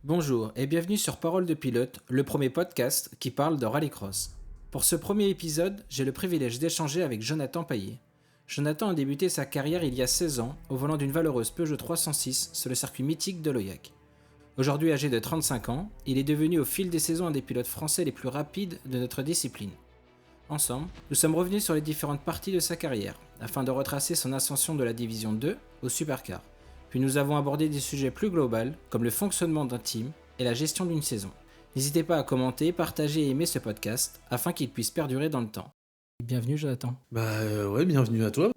Bonjour et bienvenue sur Parole de Pilote, le premier podcast qui parle de rallycross. Pour ce premier épisode, j'ai le privilège d'échanger avec Jonathan Paillet. Jonathan a débuté sa carrière il y a 16 ans au volant d'une valeureuse Peugeot 306 sur le circuit mythique de l'Oyac. Aujourd'hui âgé de 35 ans, il est devenu au fil des saisons un des pilotes français les plus rapides de notre discipline. Ensemble, nous sommes revenus sur les différentes parties de sa carrière, afin de retracer son ascension de la division 2 au supercar. Puis nous avons abordé des sujets plus globaux, comme le fonctionnement d'un team et la gestion d'une saison. N'hésitez pas à commenter, partager et aimer ce podcast, afin qu'il puisse perdurer dans le temps. Bienvenue Jonathan. Ouais, bienvenue à toi.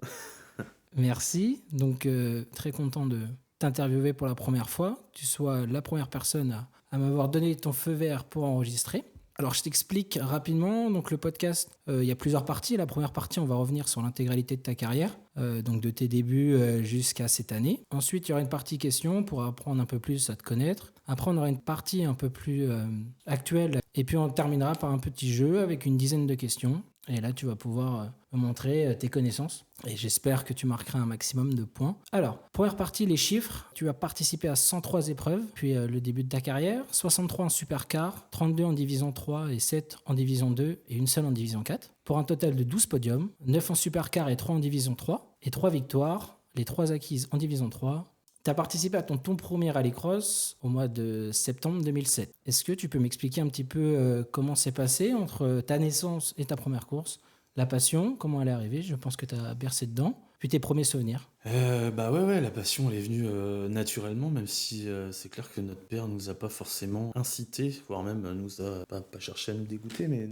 Merci, donc très content de t'interviewer pour la première fois, que tu sois la première personne à m'avoir donné ton feu vert pour enregistrer. Alors je t'explique rapidement, donc le podcast, il y a plusieurs parties. La première partie, on va revenir sur l'intégralité de ta carrière, donc de tes débuts jusqu'à cette année. Ensuite, il y aura une partie questions pour apprendre un peu plus à te connaître. Après, on aura une partie un peu plus actuelle. Et puis on terminera par un petit jeu avec une dizaine de questions. Et là, tu vas pouvoir me montrer tes connaissances. Et j'espère que tu marqueras un maximum de points. Alors, première partie, les chiffres. Tu as participé à 103 épreuves, puis le début de ta carrière. 63 en supercar, 32 en division 3 et 7 en division 2 et une seule en division 4. Pour un total de 12 podiums, 9 en supercar et 3 en division 3. Et 3 victoires, les 3 acquises en division 3. Tu as participé à ton premier rallycross au mois de septembre 2007. Est-ce que tu peux m'expliquer un petit peu comment c'est passé entre ta naissance et ta première course? La passion, comment elle est arrivée? Je pense que tu as bercé dedans. Puis tes premiers souvenirs. Ouais, la passion elle est venue naturellement, même si c'est clair que notre père nous a pas forcément incité, voire même nous a pas cherché à nous dégoûter, mais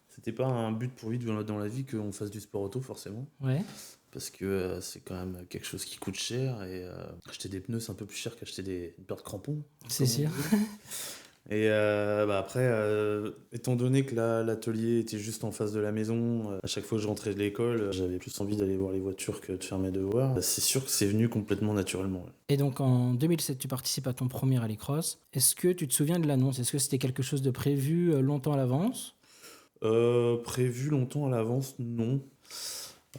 c'était pas un but pour lui dans la vie qu'on fasse du sport auto forcément. Ouais. Parce que c'est quand même quelque chose qui coûte cher et acheter des pneus c'est un peu plus cher qu'acheter une paire de crampons. C'est sûr. Et après, étant donné que l'atelier était juste en face de la maison, à chaque fois que je rentrais de l'école, j'avais plus envie d'aller voir les voitures que de faire mes devoirs. C'est sûr que c'est venu complètement naturellement. Ouais. Et donc en 2007, tu participes à ton premier rallycross. Est-ce que tu te souviens de l'annonce? Est-ce que c'était quelque chose de prévu longtemps à l'avance? Prévu longtemps à l'avance, non.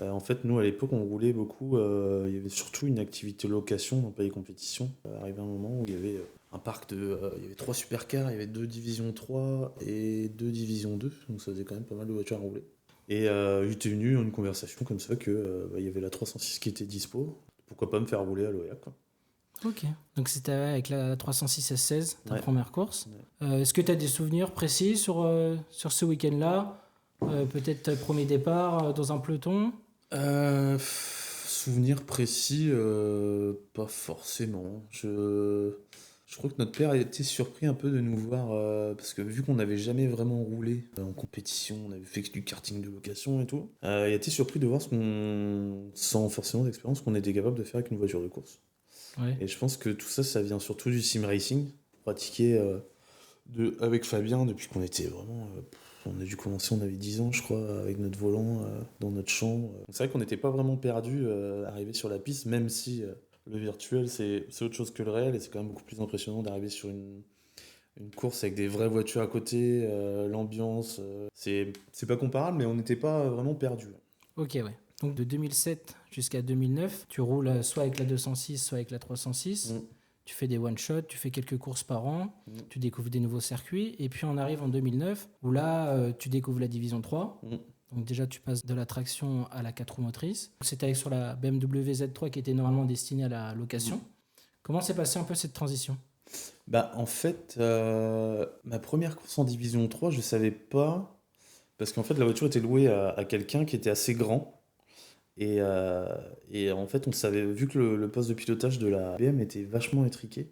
En fait, nous, à l'époque, on roulait beaucoup. Il y avait surtout une activité location, non pas les compétitions. Arrivé un moment où il y avait un parc il y avait 3 supercars, il y avait 2 divisions 3 et 2 divisions 2. Donc ça faisait quand même pas mal de voitures à rouler. Et il était venu une conversation comme ça que il y avait la 306 qui était dispo. Pourquoi pas me faire rouler à l'Oyac, quoi. Ok. Donc c'était avec la 306 S16, ta Ouais. première course. Ouais. Est-ce que tu as des souvenirs précis sur ce week-end-là? Peut-être premier départ dans un peloton? Souvenir précis, pas forcément. Je crois que notre père a été surpris un peu de nous voir, parce que vu qu'on n'avait jamais vraiment roulé en compétition, on avait fait que du karting de location et tout, il a été surpris de voir sans forcément d'expérience, qu'on était capable de faire avec une voiture de course. Ouais. Et je pense que tout ça, ça vient surtout du sim racing, pratiqué avec Fabien depuis qu'on était vraiment. On a dû commencer, on avait 10 ans, je crois, avec notre volant dans notre chambre. Donc c'est vrai qu'on n'était pas vraiment perdu arrivé sur la piste, même si le virtuel, c'est autre chose que le réel, et c'est quand même beaucoup plus impressionnant d'arriver sur une course avec des vraies voitures à côté, l'ambiance. C'est pas comparable, mais on n'était pas vraiment perdu. Ok, ouais. Donc de 2007 jusqu'à 2009, tu roules soit avec la 206, soit avec la 306. Mm. Tu fais des one-shots, tu fais quelques courses par an, Mm. tu découvres des nouveaux circuits. Et puis on arrive en 2009, où là, tu découvres la division 3. Mm. Donc déjà, tu passes de la traction à la 4 roues motrices. C'était sur la BMW Z3 qui était normalement destinée à la location. Comment s'est passée un peu cette transition? En fait, ma première course en division 3, je savais pas, parce qu'en fait, la voiture était louée à quelqu'un qui était assez grand. Et en fait, on savait, vu que le poste de pilotage de la BM était vachement étriqué,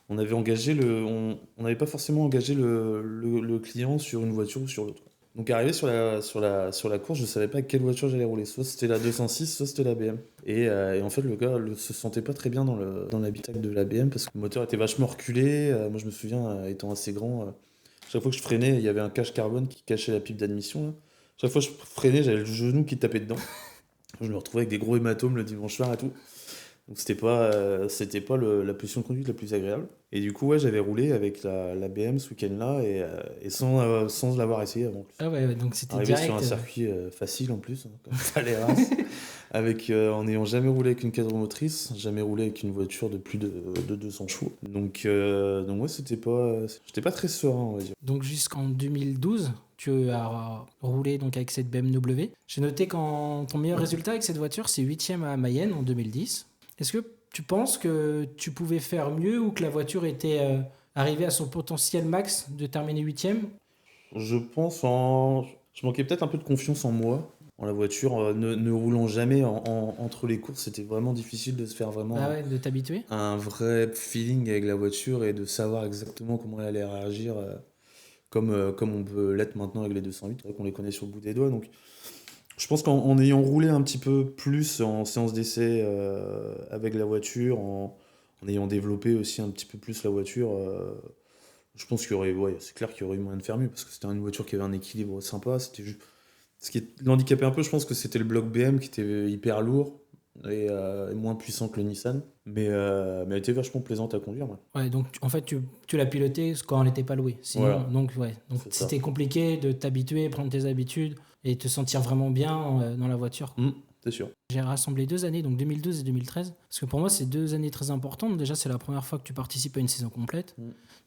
on n'avait pas forcément engagé le client sur une voiture ou sur l'autre. Donc arrivé sur la course, je savais pas quelle voiture j'allais rouler. Soit c'était la 206, soit c'était la BM. Et en fait, le gars se sentait pas très bien dans l'habitacle de la BM parce que le moteur était vachement reculé. Moi, je me souviens, étant assez grand, chaque fois que je freinais, il y avait un cache carbone qui cachait la pipe d'admission, là. Chaque fois que je freinais, j'avais le genou qui tapait dedans. Je me retrouvais avec des gros hématomes le dimanche soir et tout. Donc c'était pas la position de conduite la plus agréable. Et du coup, ouais, j'avais roulé avec la BM ce week-end-là et sans l'avoir essayé avant. Ah ouais, donc c'était Arrivé direct. sur un circuit facile en plus, hein, comme ça les races. en n'ayant jamais roulé avec une cadre motrice, jamais roulé avec une voiture de plus de 200 chevaux. Donc ouais, j'étais pas très serein, on va dire. Donc jusqu'en 2012, tu as roulé donc avec cette BMW. J'ai noté qu'en ton meilleur résultat avec cette voiture, c'est 8e à Mayenne en 2010. Est-ce que tu penses que tu pouvais faire mieux ou que la voiture était arrivée à son potentiel max de terminer 8e? Je pense Je manquais peut-être un peu de confiance en moi, en la voiture. Ne roulant jamais entre les courses, c'était vraiment difficile de se faire vraiment Ah ouais, de t'habituer? un vrai feeling avec la voiture et de savoir exactement comment elle allait réagir, comme on peut l'être maintenant avec les 208. C'est vrai qu'on les connaît sur le bout des doigts. Donc, je pense qu'en ayant roulé un petit peu plus en séance d'essai avec la voiture, en ayant développé aussi un petit peu plus la voiture, je pense ouais, c'est clair qu'il y aurait eu moyen de faire mieux parce que c'était une voiture qui avait un équilibre sympa. Ce qui l'handicapait un peu, je pense que c'était le bloc BM qui était hyper lourd et moins puissant que le Nissan. Mais elle était vachement plaisante à conduire. Ouais. Ouais, donc en fait, tu l'as pilotée quand elle n'était pas louée. Sinon, Voilà. donc C'est ça. c'était compliqué de t'habituer, prendre tes habitudes et te sentir vraiment bien dans la voiture. C'est sûr. J'ai rassemblé 2 années, donc 2012 et 2013, parce que pour moi, c'est 2 années très importantes. Déjà, c'est la première fois que tu participes à une saison complète.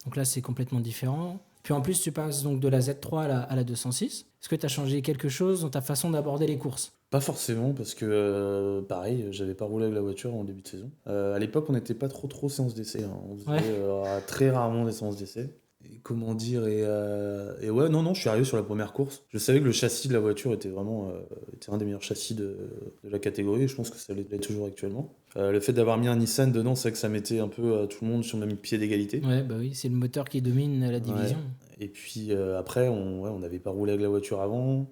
Donc là, c'est complètement différent. Puis en plus, tu passes donc de la Z3 à la 206. Est-ce que tu as changé quelque chose dans ta façon d'aborder les courses? Pas forcément, parce que pareil, j'avais pas roulé avec la voiture en début de saison. À l'époque, on n'était pas trop séance d'essai. On faisait Ouais. très rarement des séances d'essai. Et comment dire, et ouais, non, je suis arrivé sur la première course. Je savais que le châssis de la voiture était vraiment était un des meilleurs châssis de la catégorie. Et je pense que ça l'est toujours actuellement. Le fait d'avoir mis un Nissan dedans, c'est vrai que ça mettait un peu tout le monde sur le même pied d'égalité. Ouais, bah oui, c'est le moteur qui domine la division. Ouais. Et puis après, on n'avait pas roulé avec la voiture avant.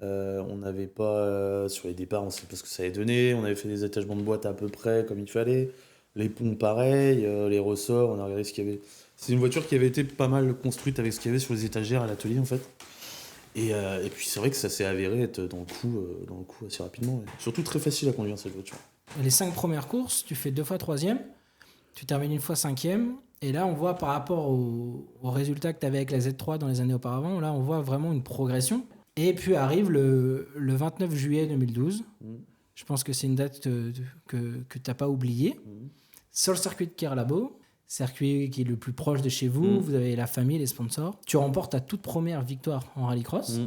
On n'avait pas, sur les départs, on sait pas ce que ça allait donner. On avait fait des attachements de boîte à peu près comme il fallait. Les ponts, pareil. Les ressorts, on a regardé ce qu'il y avait. C'est une voiture qui avait été pas mal construite avec ce qu'il y avait sur les étagères à l'atelier, en fait. Et puis c'est vrai que ça s'est avéré être dans le coup assez rapidement. Et surtout très facile à conduire, cette voiture. Les 5 premières courses, tu fais 2 fois 3e, tu termines une fois 5e. Et là, on voit par rapport au résultat que tu avais avec la Z3 dans les années auparavant, là, on voit vraiment une progression. Et puis arrive le 29 juillet 2012. Je pense que c'est une date que tu n'as pas oubliée. Sur le circuit de Kerlabo, circuit qui est le plus proche de chez vous, vous avez la famille, les sponsors. Tu remportes ta toute première victoire en rallycross.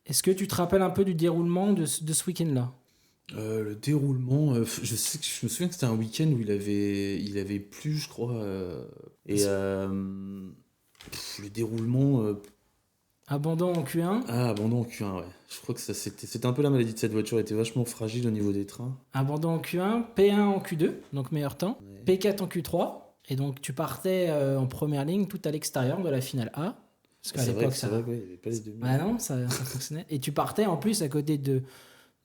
Est-ce que tu te rappelles un peu du déroulement de ce week-end-là? Le déroulement, je me souviens que c'était un week-end où il avait plu, je crois. Le déroulement. Abandon en Q1. Abandon en Q1, ouais. Je crois que c'était un peu la maladie de cette voiture, elle était vachement fragile au niveau des trains. Abandon en Q1, P1 en Q2, donc meilleur temps. Ouais. P4 en Q3. Et donc tu partais en première ligne tout à l'extérieur de la finale A. Parce qu'à l'époque, c'est vrai, ouais, il n'y avait pas les demi. Ah non, ça fonctionnait. Et tu partais en plus à côté de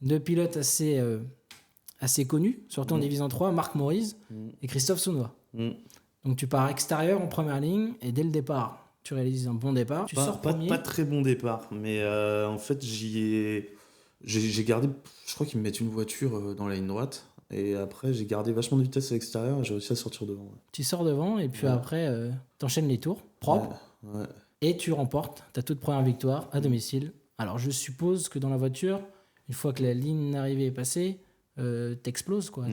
deux pilotes assez connus, surtout en division 3, Marc Maurice et Christophe Sounois. Donc tu pars extérieur en première ligne et dès le départ, tu réalises un bon départ. Tu sors premier. Pas très bon départ, mais en fait j'ai gardé, je crois qu'ils me mettent une voiture dans la ligne droite. Et après, j'ai gardé vachement de vitesse à l'extérieur et j'ai réussi à sortir devant. Ouais. Tu sors devant et puis après, t'enchaînes les tours propres. Ouais. Et tu remportes ta toute première victoire à domicile. Alors je suppose que dans la voiture, une fois que la ligne d'arrivée est passée, t'exploses quoi.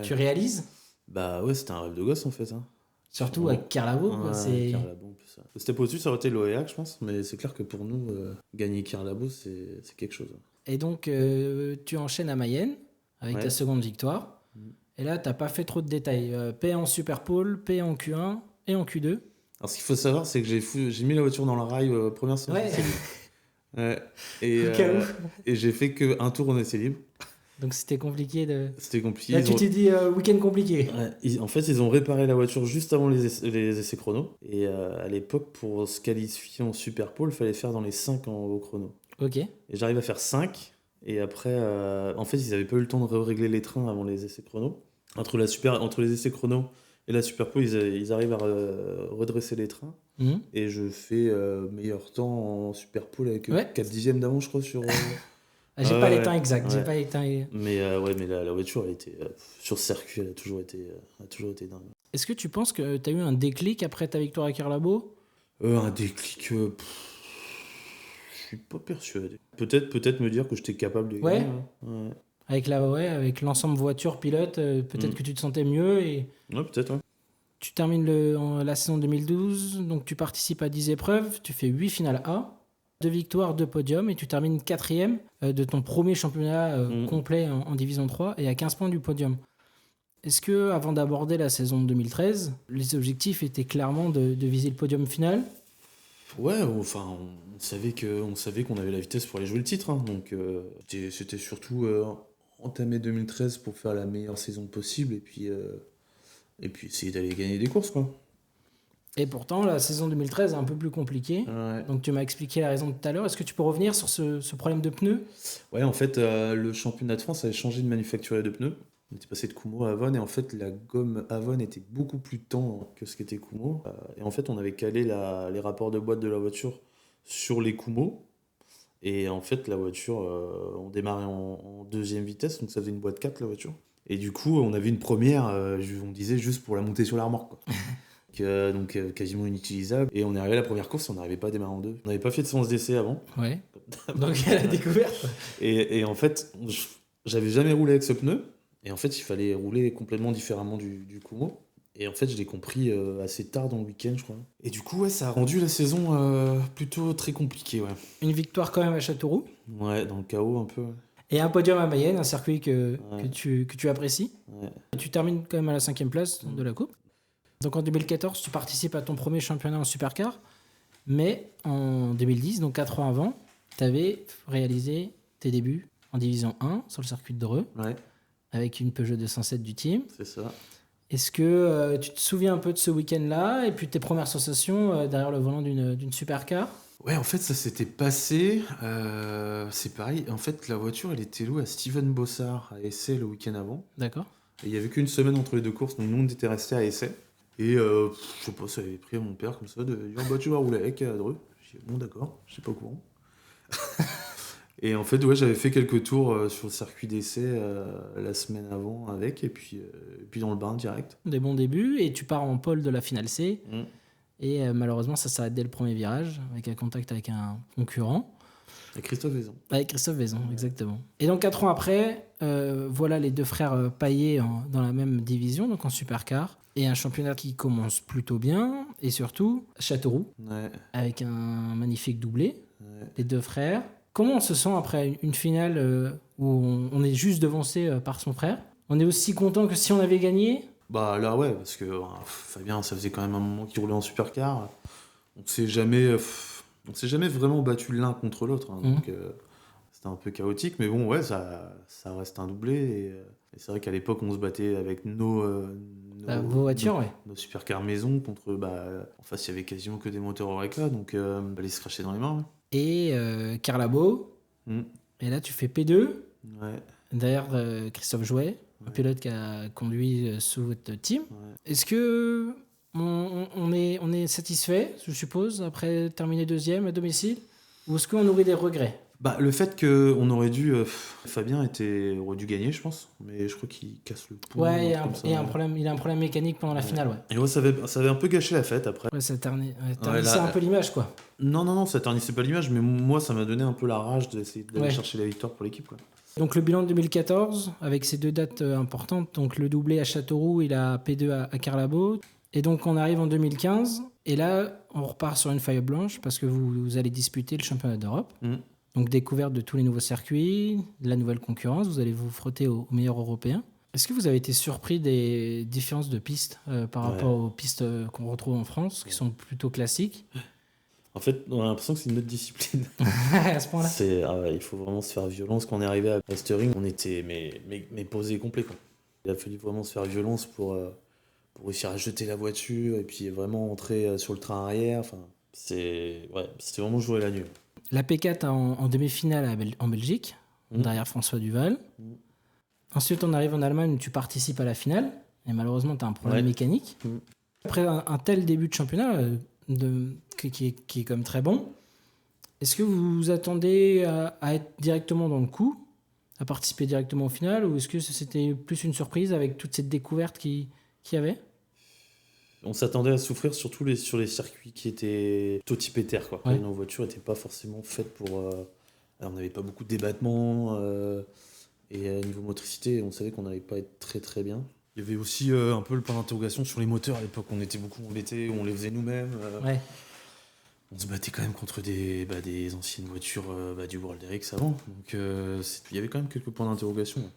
Tu réalises. Bah ouais, c'était un rêve de gosse en fait. Hein. Surtout avec Kerlabo. Kerlabo, ça. Step au-dessus, ça aurait été l'OEAC, je pense. Mais c'est clair que pour nous, gagner Kerlabo, c'est quelque chose. Et donc tu enchaînes à Mayenne avec ta seconde victoire. Et là, t'as pas fait trop de détails. P en Super Pole, P en Q1 et en Q2. Alors, ce qu'il faut savoir, c'est que j'ai mis la voiture dans le rail première séance. Ouais. Et j'ai fait qu'un tour en essai libre. Donc c'était compliqué de. C'était compliqué. Là, tu t'es dit week-end compliqué. Ouais. En fait, ils ont réparé la voiture juste avant les essais chrono. Et à l'époque, pour se qualifier en Super Pole, il fallait faire dans les 5 au chrono. Ok. Et j'arrive à faire 5. Et après, en fait, ils n'avaient pas eu le temps de régler les trains avant les essais chrono. Entre les essais chrono et la Super Pole, ils arrivent à redresser les trains. Et je fais meilleur temps en Super Pole avec 4 dixièmes d'avance, je crois, sur. J'ai pas les temps exacts. Ouais. J'ai pas les temps. Mais mais la voiture, elle était sur circuit, elle a toujours été dingue. Est-ce que tu penses que tu as eu un déclic après ta victoire à Kerlabo? Un déclic. Je suis pas persuadé. Peut-être me dire que j'étais capable de gagner. Ouais. avec l'ensemble voiture, pilote, peut-être que tu te sentais mieux et Ouais, peut-être, ouais. tu termines la saison 2012, donc tu participes à 10 épreuves, tu fais 8 finales A, 2 victoires, 2 podiums et tu termines 4e de ton premier championnat complet en Division 3 et à 15 points du podium. Est-ce que, avant d'aborder la saison 2013, les objectifs étaient clairement de viser le podium final? Ouais, enfin, on savait qu'on avait la vitesse pour aller jouer le titre, hein, donc c'était surtout entamer 2013 pour faire la meilleure saison possible et puis essayer d'aller gagner des courses, quoi. Et pourtant, la saison 2013 est un peu plus compliquée. Ouais. Donc tu m'as expliqué la raison tout à l'heure. Est-ce que tu peux revenir sur ce problème de pneus? Ouais, en fait, le championnat de France avait changé de manufacturier de pneus. On était passé de Kumho à Avon et en fait, la gomme Avon était beaucoup plus tendre que ce qu'était Kumho. Et en fait, on avait calé les rapports de boîte de la voiture sur les Kumho. Et en fait, la voiture, on démarrait en deuxième vitesse, donc ça faisait une boîte 4 la voiture. Et du coup, on avait une première, on disait juste pour la monter sur la remorque, quoi. Donc quasiment inutilisable. Et on est arrivé à la première course, on n'arrivait pas à démarrer en deux. On n'avait pas fait de séance d'essai avant. Ouais. Donc à la découverte. Et en fait, j'avais jamais roulé avec ce pneu. Et en fait, il fallait rouler complètement différemment du Kumho. Et en fait, je l'ai compris assez tard dans le week-end, je crois. Et du coup, ouais, ça a rendu la saison plutôt très compliquée, ouais. Une victoire quand même à Châteauroux. Ouais, dans le chaos un peu. Ouais. Et un podium à Mayenne, un circuit que Ouais. tu apprécies. Ouais. Et tu termines quand même à la 5e place de la Coupe. Donc en 2014, tu participes à ton premier championnat en supercar. Mais en 2010, donc 4 ans avant, tu avais réalisé tes débuts en Division 1 sur le circuit de Dreux, Ouais, avec une Peugeot 207 du team. c'est ça. Est-ce que tu te souviens un peu de ce week-end-là et puis tes premières sensations derrière le volant d'une supercar? Ouais, en fait, ça s'était passé. C'est pareil. En fait, la voiture, elle était louée à Steven Bossard à Essay le week-end avant. D'accord. Et il y avait qu'une semaine entre les deux courses, donc nous, on était restés à Essay. Et je sais pas, ça avait pris à mon père comme ça de dire bah, tu vas rouler avec à Dreux. J'ai dit bon, d'accord, je sais pas au courant. Et en fait, ouais, j'avais fait quelques tours sur le circuit d'essai la semaine avant avec, et puis dans le bain direct. Des bons débuts et tu pars en pole de la finale C. Et malheureusement, ça s'arrête dès le premier virage avec un contact avec un concurrent. Et Christophe Vaison. Avec Christophe Vaison, exactement. Et donc 4 ans après, voilà les deux frères Paillet dans la même division, donc en supercar. Et un championnat qui commence plutôt bien. Et surtout, Châteauroux, Ouais. avec un magnifique doublé. Ouais. Les deux frères. Comment on se sent après une finale où on est juste devancé par son frère? On est aussi content que si on avait gagné? Bah là, ouais, parce que Fabien, ça faisait quand même un moment qu'il roulait en supercar. On s'est jamais vraiment battu l'un contre l'autre, hein, donc c'était un peu chaotique, mais bon, ouais, ça reste un doublé. Et c'est vrai qu'à l'époque, on se battait avec Vos voitures, ouais. nos supercars maison contre. En face, il y avait quasiment que des moteurs Oreca, donc fallait se cracher dans les mains. Et Carlabo. Mm. Et là, tu fais P2. Ouais. D'ailleurs, Christophe Jouet, un pilote qui a conduit sous votre team. Ouais. Est-ce que on est satisfait, je suppose, après terminer deuxième à domicile? Ou est-ce qu'on aurait des regrets? Le fait qu'on aurait dû. Fabien aurait dûu gagner, je pense, mais je crois qu'il casse le pont. Ouais, il y a comme ça. un problème, il a un problème mécanique pendant la finale, ouais. Et ouais, ça avait un peu gâché la fête après. Ouais, ça ternissait là, un peu l'image, quoi. Non, ça ternissait pas l'image, mais moi, ça m'a donné un peu la rage d'essayer d'aller chercher la victoire pour l'équipe, quoi. Donc le bilan de 2014, avec ces deux dates importantes, donc le doublé à Châteauroux et la P2 à Carlabo. Et donc on arrive en 2015, et là on repart sur une feuille blanche parce que vous allez disputer le championnat d'Europe. Donc découverte de tous les nouveaux circuits, de la nouvelle concurrence, vous allez vous frotter aux meilleurs européens. Est-ce que vous avez été surpris des différences de pistes par rapport aux pistes qu'on retrouve en France, qui sont plutôt classiques? En fait, on a l'impression que c'est une autre discipline. À ce point-là. Il faut vraiment se faire violence. Quand on est arrivé à Westering, on était mais posé complet, quoi. Il a fallu vraiment se faire violence pour réussir à jeter la voiture et puis vraiment entrer sur le train arrière. Enfin, c'était vraiment jouer la nuit. La P4 en demi-finale en Belgique, derrière François Duval. Ensuite, on arrive en Allemagne où tu participes à la finale. Et malheureusement, tu as un problème mécanique. Après un tel début de championnat qui est quand même très bon, est-ce que vous vous attendez à être directement dans le coup, à participer directement au final, ou est-ce que c'était plus une surprise avec toute cette découverte qu'il y avait? On s'attendait à souffrir surtout sur les circuits qui étaient plutôt typés terre, quoi. Ouais. Nos voitures n'étaient pas forcément faites pour... alors, on n'avait pas beaucoup de débattements. Et niveau motricité, on savait qu'on n'allait pas être très très bien. Il y avait aussi un peu le point d'interrogation sur les moteurs. À l'époque, on était beaucoup embêtés, on les faisait nous-mêmes. Ouais. On se battait quand même contre des anciennes voitures du World RX avant. Donc il y avait quand même quelques points d'interrogation.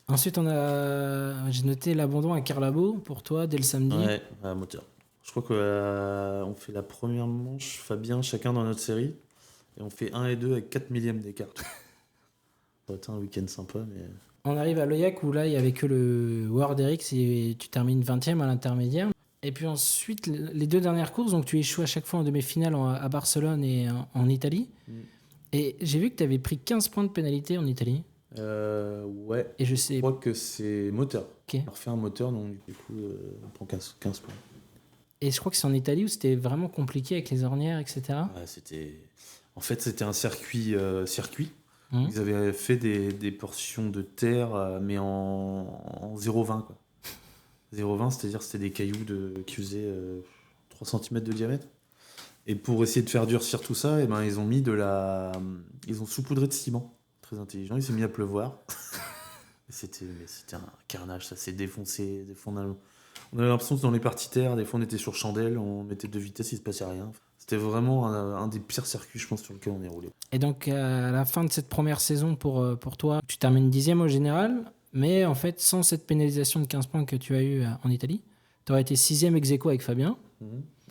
Ensuite, j'ai noté l'abandon à Carlabo pour toi dès le samedi. Ouais, moteur. Je crois qu'on fait la première manche, Fabien, chacun dans notre série. Et on fait 1 et 2 avec 4 millièmes d'écart. Ça va être un week-end sympa, mais... On arrive à Loyac où là, il n'y avait que le World RX et tu termines 20e à l'intermédiaire. Et puis ensuite, les 2 dernières courses, donc tu échoues à chaque fois en demi-finale à Barcelone et en Italie. Et j'ai vu que tu avais pris 15 points de pénalité en Italie. Ouais. Et je crois que c'est moteur. Okay. On refait un moteur, donc du coup, on prend 15 points. Et je crois que c'est en Italie où c'était vraiment compliqué avec les ornières, etc. Ouais, En fait, c'était un circuit. Ils avaient fait des portions de terre, mais en 0,20, quoi. 0,20, c'est-à-dire c'était des cailloux qui faisaient 3 cm de diamètre. Et pour essayer de faire durcir tout ça, ils ont mis ils ont saupoudré de ciment. Très intelligent, il s'est mis à pleuvoir. C'était un carnage, ça s'est défoncé. Des fois, on avait l'impression que dans les parties terre, des fois on était sur chandelle, on mettait 2 vitesses, il se passait rien. C'était vraiment un des pires circuits, je pense, sur lequel on est roulé. Et donc, à la fin de cette première saison pour toi, tu termines 10e au général, mais en fait, sans cette pénalisation de 15 points que tu as eu en Italie, tu aurais été 6e ex aequo avec Fabien.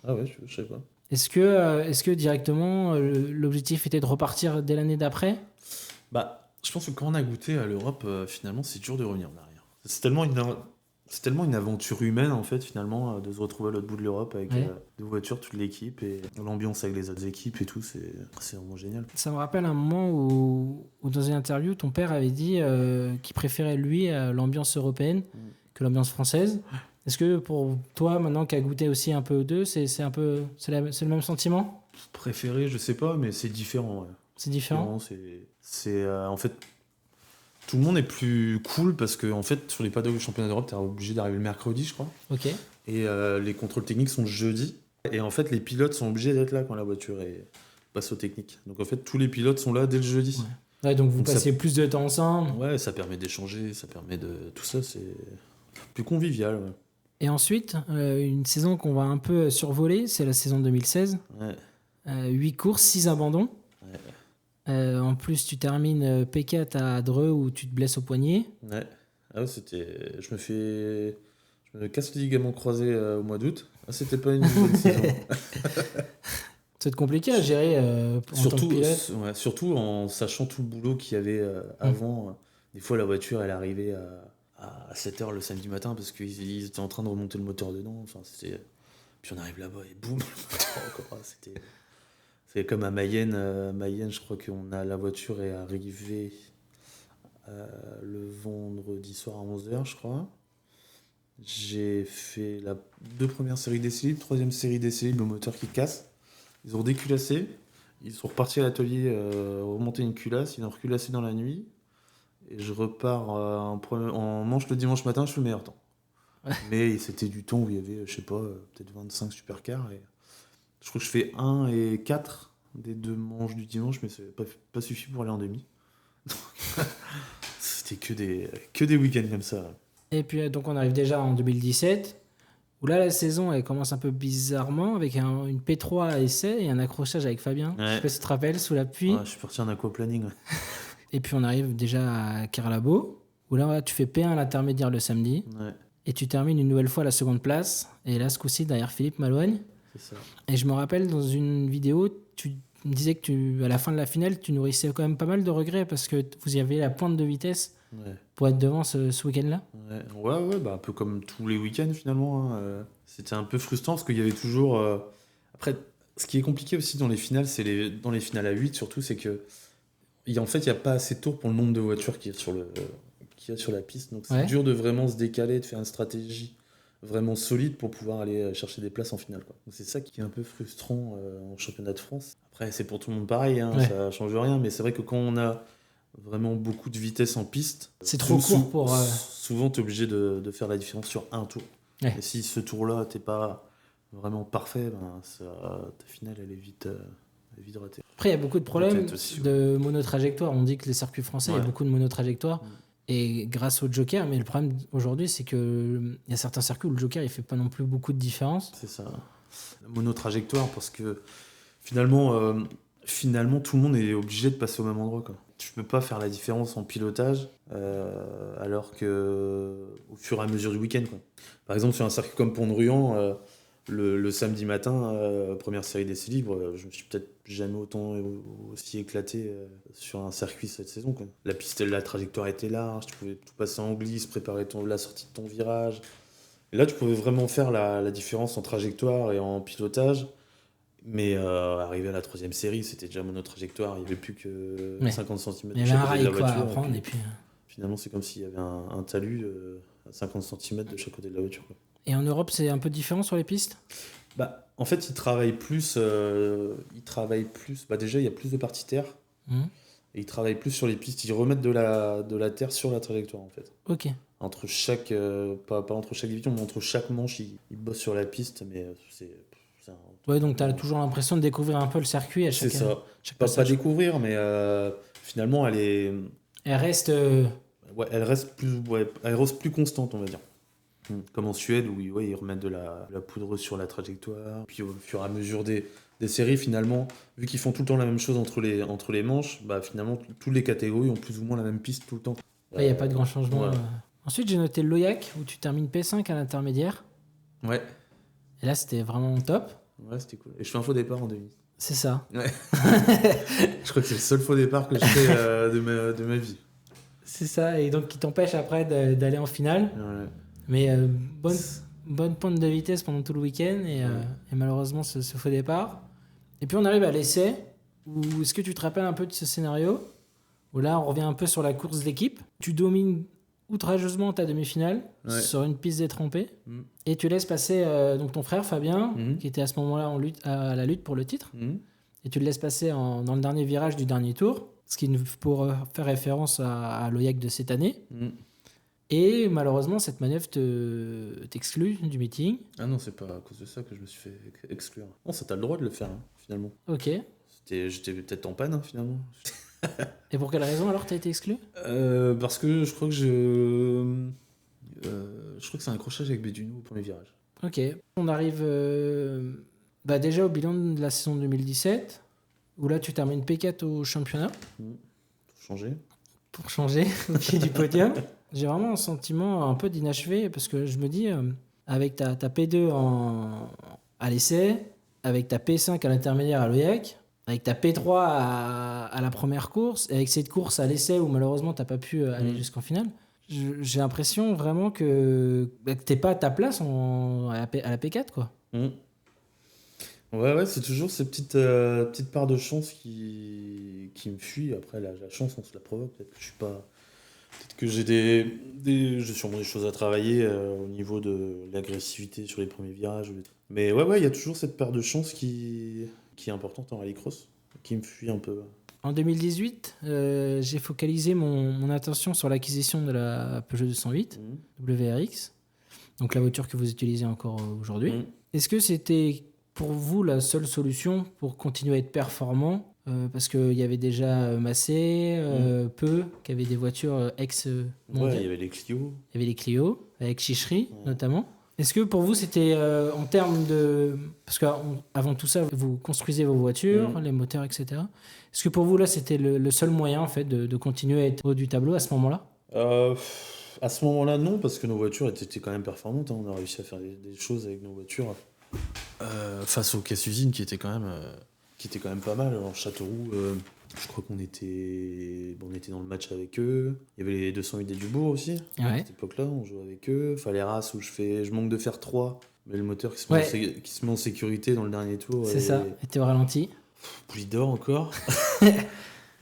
Ah ouais, je sais pas. Est-ce que directement, l'objectif était de repartir dès l'année d'après ? Je pense que quand on a goûté à l'Europe, finalement, c'est dur de revenir en arrière. C'est tellement une aventure humaine, en fait, finalement, de se retrouver à l'autre bout de l'Europe avec deux voitures, toute l'équipe, et l'ambiance avec les autres équipes et tout, c'est vraiment génial. Ça me rappelle un moment où dans une interview, ton père avait dit qu'il préférait, lui, l'ambiance européenne que l'ambiance française. Est-ce que pour toi, maintenant qui as goûté aussi un peu aux deux, c'est le même sentiment ? Préféré, je sais pas, mais c'est différent. Ouais. C'est différent. En fait, tout le monde est plus cool parce que en fait, sur les paddocks du championnat d'Europe, t'es obligé d'arriver le mercredi, je crois. Ok. Et les contrôles techniques sont le jeudi. Et en fait, les pilotes sont obligés d'être là quand la voiture passe aux techniques. Donc en fait, tous les pilotes sont là dès le jeudi. Ouais, donc vous passez plus de temps ensemble. Ouais, ça permet d'échanger, ça permet de... Tout ça, c'est plus convivial. Ouais. Et ensuite, une saison qu'on va un peu survoler, c'est la saison 2016. Ouais. 8 courses, 6 abandons. Ouais. En plus, tu termines P4 à Dreux où tu te blesses au poignet. Ouais. Ah ouais, je me casse les ligaments croisés au mois d'août. Ah, c'était pas une bonne saison. C'est compliqué à gérer en tant que pilote. Ouais, surtout en sachant tout le boulot qu'il y avait avant. Des fois, la voiture, elle arrivait à 7h le samedi matin parce qu'ils étaient en train de remonter le moteur dedans. Enfin, puis on arrive là-bas et boum, le moteur encore. C'est comme à Mayenne. Mayenne, je crois qu'on a la voiture est arrivée le vendredi soir à 11h, je crois. J'ai fait la 2 premières séries d'essais libres, 3e série d'essais libres, le moteur qui casse. Ils ont déculassé, ils sont repartis à l'atelier remonter une culasse, ils ont reculassé dans la nuit. Et je repars en manche le dimanche matin, je fais le meilleur temps. Ouais. Mais c'était du temps où il y avait, je sais pas, peut-être 25 supercars. Et je crois que je fais 1 et 4 des 2 manches du dimanche, mais c'est pas suffi pour aller en demi. C'était que des week-ends comme ça. Et puis donc on arrive déjà en 2017, où là la saison elle commence un peu bizarrement avec une P3 à essai et un accrochage avec Fabien. Ouais. Je sais pas si tu te rappelles, sous la pluie. Ouais, je suis parti en aquaplaning. Ouais. Et puis on arrive déjà à Carlabo, où là tu fais P1 à l'intermédiaire le samedi. Ouais. Et tu termines une nouvelle fois à la seconde place. Et là ce coup-ci derrière Philippe Malouagne. C'est ça. Et je me rappelle dans une vidéo, tu me disais que à la fin de la finale, tu nourrissais quand même pas mal de regrets parce que vous y avez la pointe de vitesse. Ouais. Pour être devant ce week-end-là. Ouais, un peu comme tous les week-ends finalement. C'était un peu frustrant parce qu'il y avait toujours... Après, ce qui est compliqué aussi dans les finales, dans les finales à 8 surtout, c'est que en fait, il n'y a pas assez de tours pour le nombre de voitures qu'il y a sur la piste. Donc c'est dur de vraiment se décaler, de faire une stratégie vraiment solide pour pouvoir aller chercher des places en finale. Quoi. Donc c'est ça qui est un peu frustrant en championnat de France. Après, c'est pour tout le monde pareil, ça change rien, mais c'est vrai que quand on a vraiment beaucoup de vitesse en piste. C'est trop court pour... Souvent, tu es obligé de faire la différence sur un tour. Ouais. Et si ce tour-là, tu n'es pas vraiment parfait, ta finale, elle est vite ratée. Après, il y a beaucoup de problèmes de monotrajectoire. On dit que les circuits français, il y a beaucoup de monotrajectoires. et grâce au Joker. Mais le problème aujourd'hui, c'est qu'il y a certains circuits où le Joker, il fait pas non plus beaucoup de différence. C'est ça. La monotrajectoire, parce que finalement, tout le monde est obligé de passer au même endroit, quoi. Tu peux pas faire la différence en pilotage alors que au fur et à mesure du week-end, quoi. Par exemple, sur un circuit comme Pont-de-Ruan, le samedi matin, première série d'essais libres, je me suis peut-être jamais aussi éclaté sur un circuit cette saison, quoi. La piste, la trajectoire était large, tu pouvais tout passer en glisse, préparer la sortie de ton virage. Et là, tu pouvais vraiment faire la différence en trajectoire et en pilotage. Mais arrivé à la troisième série, c'était déjà monotrajectoire. Il n'y avait plus que 50 cm Il y de avait un chaque côté de rail la quoi, voiture. à prendre. Et puis... Finalement, c'est comme s'il y avait un talus à 50 cm de chaque côté de la voiture, quoi. Et en Europe, c'est un peu différent sur les pistes? Bah, en fait, ils travaillent plus. Bah, déjà, il y a plus de parties terre. Et ils travaillent plus sur les pistes. Ils remettent de la terre sur la trajectoire, en fait. Ok. Entre chaque. Pas entre chaque division, mais entre chaque manche, ils bossent sur la piste. Mais c'est Ouais, donc tu as toujours l'impression de découvrir un peu le circuit à chaque C'est ça. chaque Pas passage. découvrir, mais finalement, Elle reste. ouais, elle reste plus constante, on va dire. Comme en Suède, où ils remettent de la poudre sur la trajectoire. Puis au fur et à mesure des séries, finalement, vu qu'ils font tout le temps la même chose entre les manches, bah, finalement, toutes les catégories ont plus ou moins la même piste tout le temps. Il n'y a pas de grand changement. Voilà. Ensuite, j'ai noté Loyac, où tu termines P5 à l'intermédiaire. Ouais. Et là, c'était vraiment top. Ouais, c'était cool. Et je fais un faux départ en demi. C'est ça. Ouais. Je crois que c'est le seul faux départ que je fais de ma vie. C'est ça, et donc qui t'empêche après d'aller en finale. Ouais. Mais bonne pointe de vitesse pendant tout le week-end et malheureusement ce faux départ. Et puis on arrive à l'essai, où est-ce que tu te rappelles un peu de ce scénario où là on revient un peu sur la course d'équipe. Tu domines outrageusement ta demi-finale sur une piste détrempée et tu laisses passer donc ton frère Fabien qui était à ce moment-là à la lutte pour le titre et tu le laisses passer dans le dernier virage du dernier tour, ce qui pour faire référence à Loyac de cette année. Et malheureusement, cette manœuvre t'exclut du meeting. Ah non, c'est pas à cause de ça que je me suis fait exclure. Non, ça t'as le droit de le faire, hein, finalement. Ok. J'étais peut-être en panne, hein, finalement. Et pour quelle raison alors t'as été exclu? Parce que je crois que c'est un accrochage avec Béduno au premier virage. Ok. On arrive déjà au bilan de la saison 2017, où là tu termines P4 au championnat. Pour changer, au pied du podium. J'ai vraiment un sentiment un peu d'inachevé parce que je me dis, avec ta P2 à l'essai, avec ta P5 à l'intermédiaire à Loyac, avec ta P3 à la première course, et avec cette course à l'essai où malheureusement tu n'as pas pu aller jusqu'en finale, j'ai l'impression vraiment que tu n'es pas à ta place à la P4, quoi. Ouais, c'est toujours ces petites parts de chance qui me fuient. Après, la chance, on se la provoque. Peut-être que je suis pas... Peut-être que j'ai sûrement des choses à travailler au niveau de l'agressivité sur les premiers virages. Mais ouais, il y a toujours cette part de chance qui est importante en rallycross, qui me fuit un peu. En 2018, j'ai focalisé mon attention sur l'acquisition de la Peugeot 208 WRX, donc la voiture que vous utilisez encore aujourd'hui. Est-ce que c'était pour vous la seule solution pour continuer à être performant? Parce qu'il y avait déjà Massé, qui avait des voitures ex-mondiales. Ouais, il y avait les Clio. Il y avait les Clio, avec Chichery notamment. Est-ce que pour vous, c'était en termes de... Parce qu'avant tout ça, vous construisez vos voitures, les moteurs, etc. Est-ce que pour vous, là, c'était le seul moyen en fait, de continuer à être haut du tableau à ce moment-là? À ce moment-là, non, parce que nos voitures étaient quand même performantes. On a réussi à faire des choses avec nos voitures face aux caisses-usines qui étaient quand même pas mal. En Châteauroux, je crois qu'on était dans le match avec eux. Il y avait les 208 des Dubourg aussi. À cette époque-là, on jouait avec eux. Faleras où je manque de faire 3, mais le moteur qui se met en sécurité dans le dernier tour. C'est ça, et t'es au ralenti. Poulidor encore.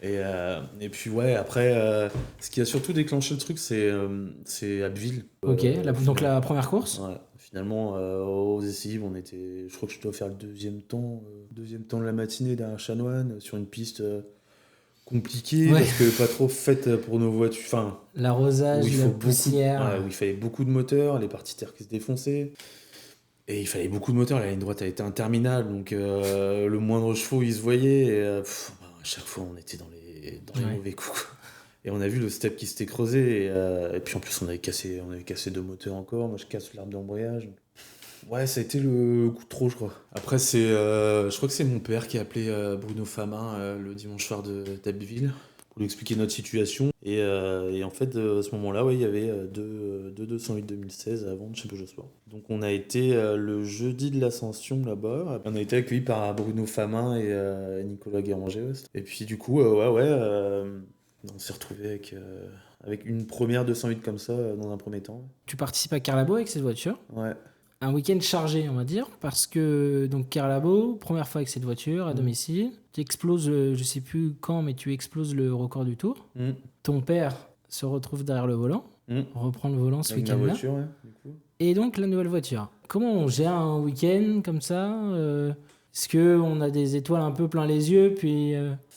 Et puis après, ce qui a surtout déclenché le truc, c'est Abbeville. Ok, donc la première course. Ouais, finalement, aux essais libres, je crois que je dois faire le deuxième temps de la matinée derrière Chanoine, sur une piste compliquée, parce que pas trop faite pour nos voitures. Enfin, l'arrosage, la poussière. Où il fallait beaucoup de moteurs, les parties terre qui se défonçaient. Et il fallait beaucoup de moteurs, la ligne droite a été interminable, donc le moindre chevaux, il se voyait. Et, à chaque fois, on était dans les mauvais coups. Et on a vu le step qui s'était creusé. Et puis en plus, on avait cassé 2 moteurs encore. Moi, je casse l'arbre d'embrayage. Ouais, ça a été le coup de trop, je crois. Après, je crois que c'est mon père qui a appelé Bruno Famin le dimanche soir d'Abbeville pour lui expliquer notre situation. Et en fait, à ce moment-là, ouais, il y avait deux 208 2016 à vendre chez Peugeot Sport. Donc on a été le jeudi de l'Ascension là-bas. On a été accueillis par Bruno Famin et Nicolas Guéranger. Ouais. Et puis du coup, on s'est retrouvés avec une première 208 comme ça dans un premier temps. Tu participes à Carlabo avec cette voiture. Ouais. Un week-end chargé, on va dire, parce que donc Carlabo, première fois avec cette voiture à domicile, tu exploses, je sais plus quand, mais tu exploses le record du tour. Ton père se retrouve derrière le volant, reprend le volant ce week-end-là. La voiture, ouais, du coup. Et donc la nouvelle voiture. Comment on gère un week-end comme ça Est-ce qu'on a des étoiles un peu plein les yeux, puis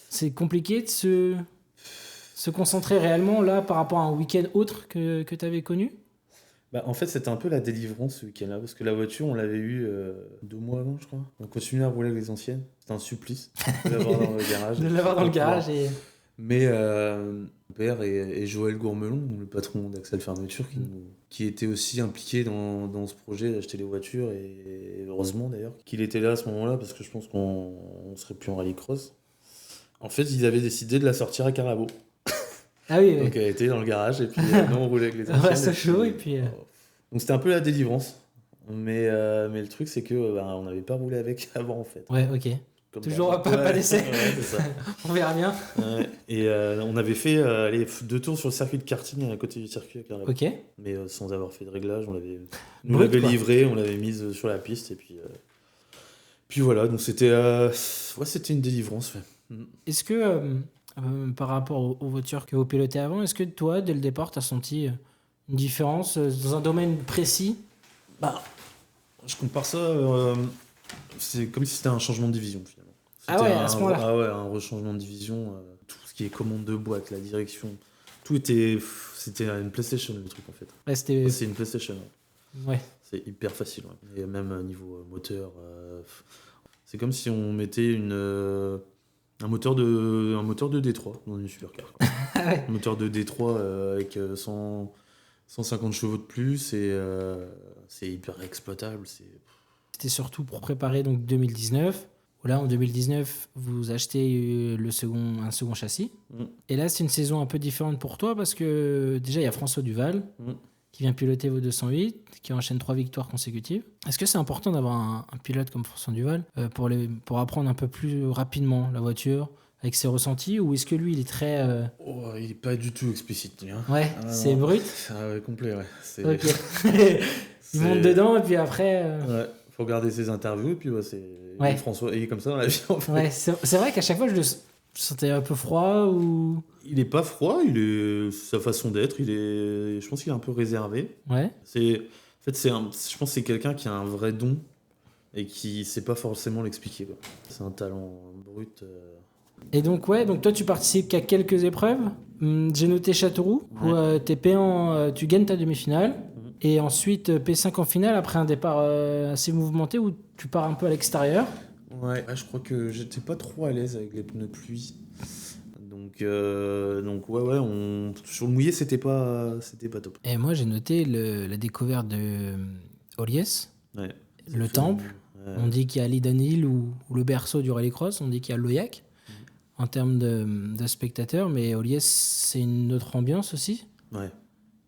c'est compliqué de se concentrer réellement là par rapport à un week-end autre que tu avais connu? Bah, en fait, c'était un peu la délivrance ce week-end-là, parce que la voiture, on l'avait eue 2 mois avant, je crois. On continuait à rouler avec les anciennes. C'était un supplice de l'avoir dans le garage. De l'avoir dans le garage. Mais mon père et Joël Gourmelon, le patron d'Axel Fermeture, qui était aussi impliqué dans ce projet d'acheter les voitures, et heureusement d'ailleurs qu'il était là à ce moment-là, parce que je pense qu'on serait plus en rallycross. En fait, ils avaient décidé de la sortir à Carlabo. Ah oui, donc elle était dans le garage et puis nous on roulait avec les anciennes. C'est chaud et puis. Donc c'était un peu la délivrance, mais le truc c'est que on n'avait pas roulé avec avant en fait. Ouais, ok. Comme toujours pas d'essai. Ouais, c'est ça. On verra bien. Ouais. Et on avait fait 2 tours sur le circuit de karting à côté du circuit avec la Red. Ok. Mais sans avoir fait de réglage, on l'avait livré, on l'avait mise sur la piste et puis voilà. Donc c'était une délivrance. Ouais. Est-ce que par rapport aux voitures que vous pilotez avant, est-ce que toi, dès le départ, tu as senti une différence dans un domaine précis? Je compare ça, c'est comme si c'était un changement de division finalement. Ah ouais, à ce moment-là. Ah ouais, un rechangement de division, tout ce qui est commande de boîte, la direction, tout c'était une PlayStation le truc en fait. Ouais, c'est une PlayStation. Ouais. C'est hyper facile. Ouais. Et même niveau moteur, c'est comme si on mettait un moteur de D3 dans une supercar. Ouais. Un moteur de D3 avec 150 chevaux de plus et c'est hyper exploitable. C'était surtout pour préparer donc 2019. Là, en 2019, vous achetez un second châssis. Et là, c'est une saison un peu différente pour toi parce que déjà, il y a François Duval qui vient piloter vos 208, qui enchaîne 3 victoires consécutives. Est-ce que c'est important d'avoir un pilote comme François Duval pour apprendre un peu plus rapidement la voiture avec ses ressentis, ou est-ce que lui, il est très... il est pas du tout explicite. Hein. Ouais, c'est brut. Ouais, complet, ouais. Ok. Il monte dedans et puis après... Ouais, faut regarder ses interviews et puis François, il est comme ça dans la vie en fait. Ouais, c'est vrai qu'à chaque fois, je sentais un peu froid ou... Il est pas froid, sa façon d'être, je pense qu'il est un peu réservé. Ouais. Je pense que c'est quelqu'un qui a un vrai don et qui sait pas forcément l'expliquer. Quoi. C'est un talent brut. Et donc toi tu participes qu'à quelques épreuves. J'ai noté Châteauroux où t'es tu gagnes ta demi-finale et ensuite P5 en finale après un départ assez mouvementé où tu pars un peu à l'extérieur. Ouais, je crois que j'étais pas trop à l'aise avec les pneus de pluie. Donc sur le mouillé c'était pas top. Et moi j'ai noté la découverte de Oliès, le temple. On dit qu'il y a Lidanil ou le berceau du rallycross, on dit qu'il y a Loyac en termes de spectateurs, mais Oliès c'est une autre ambiance aussi. Ouais.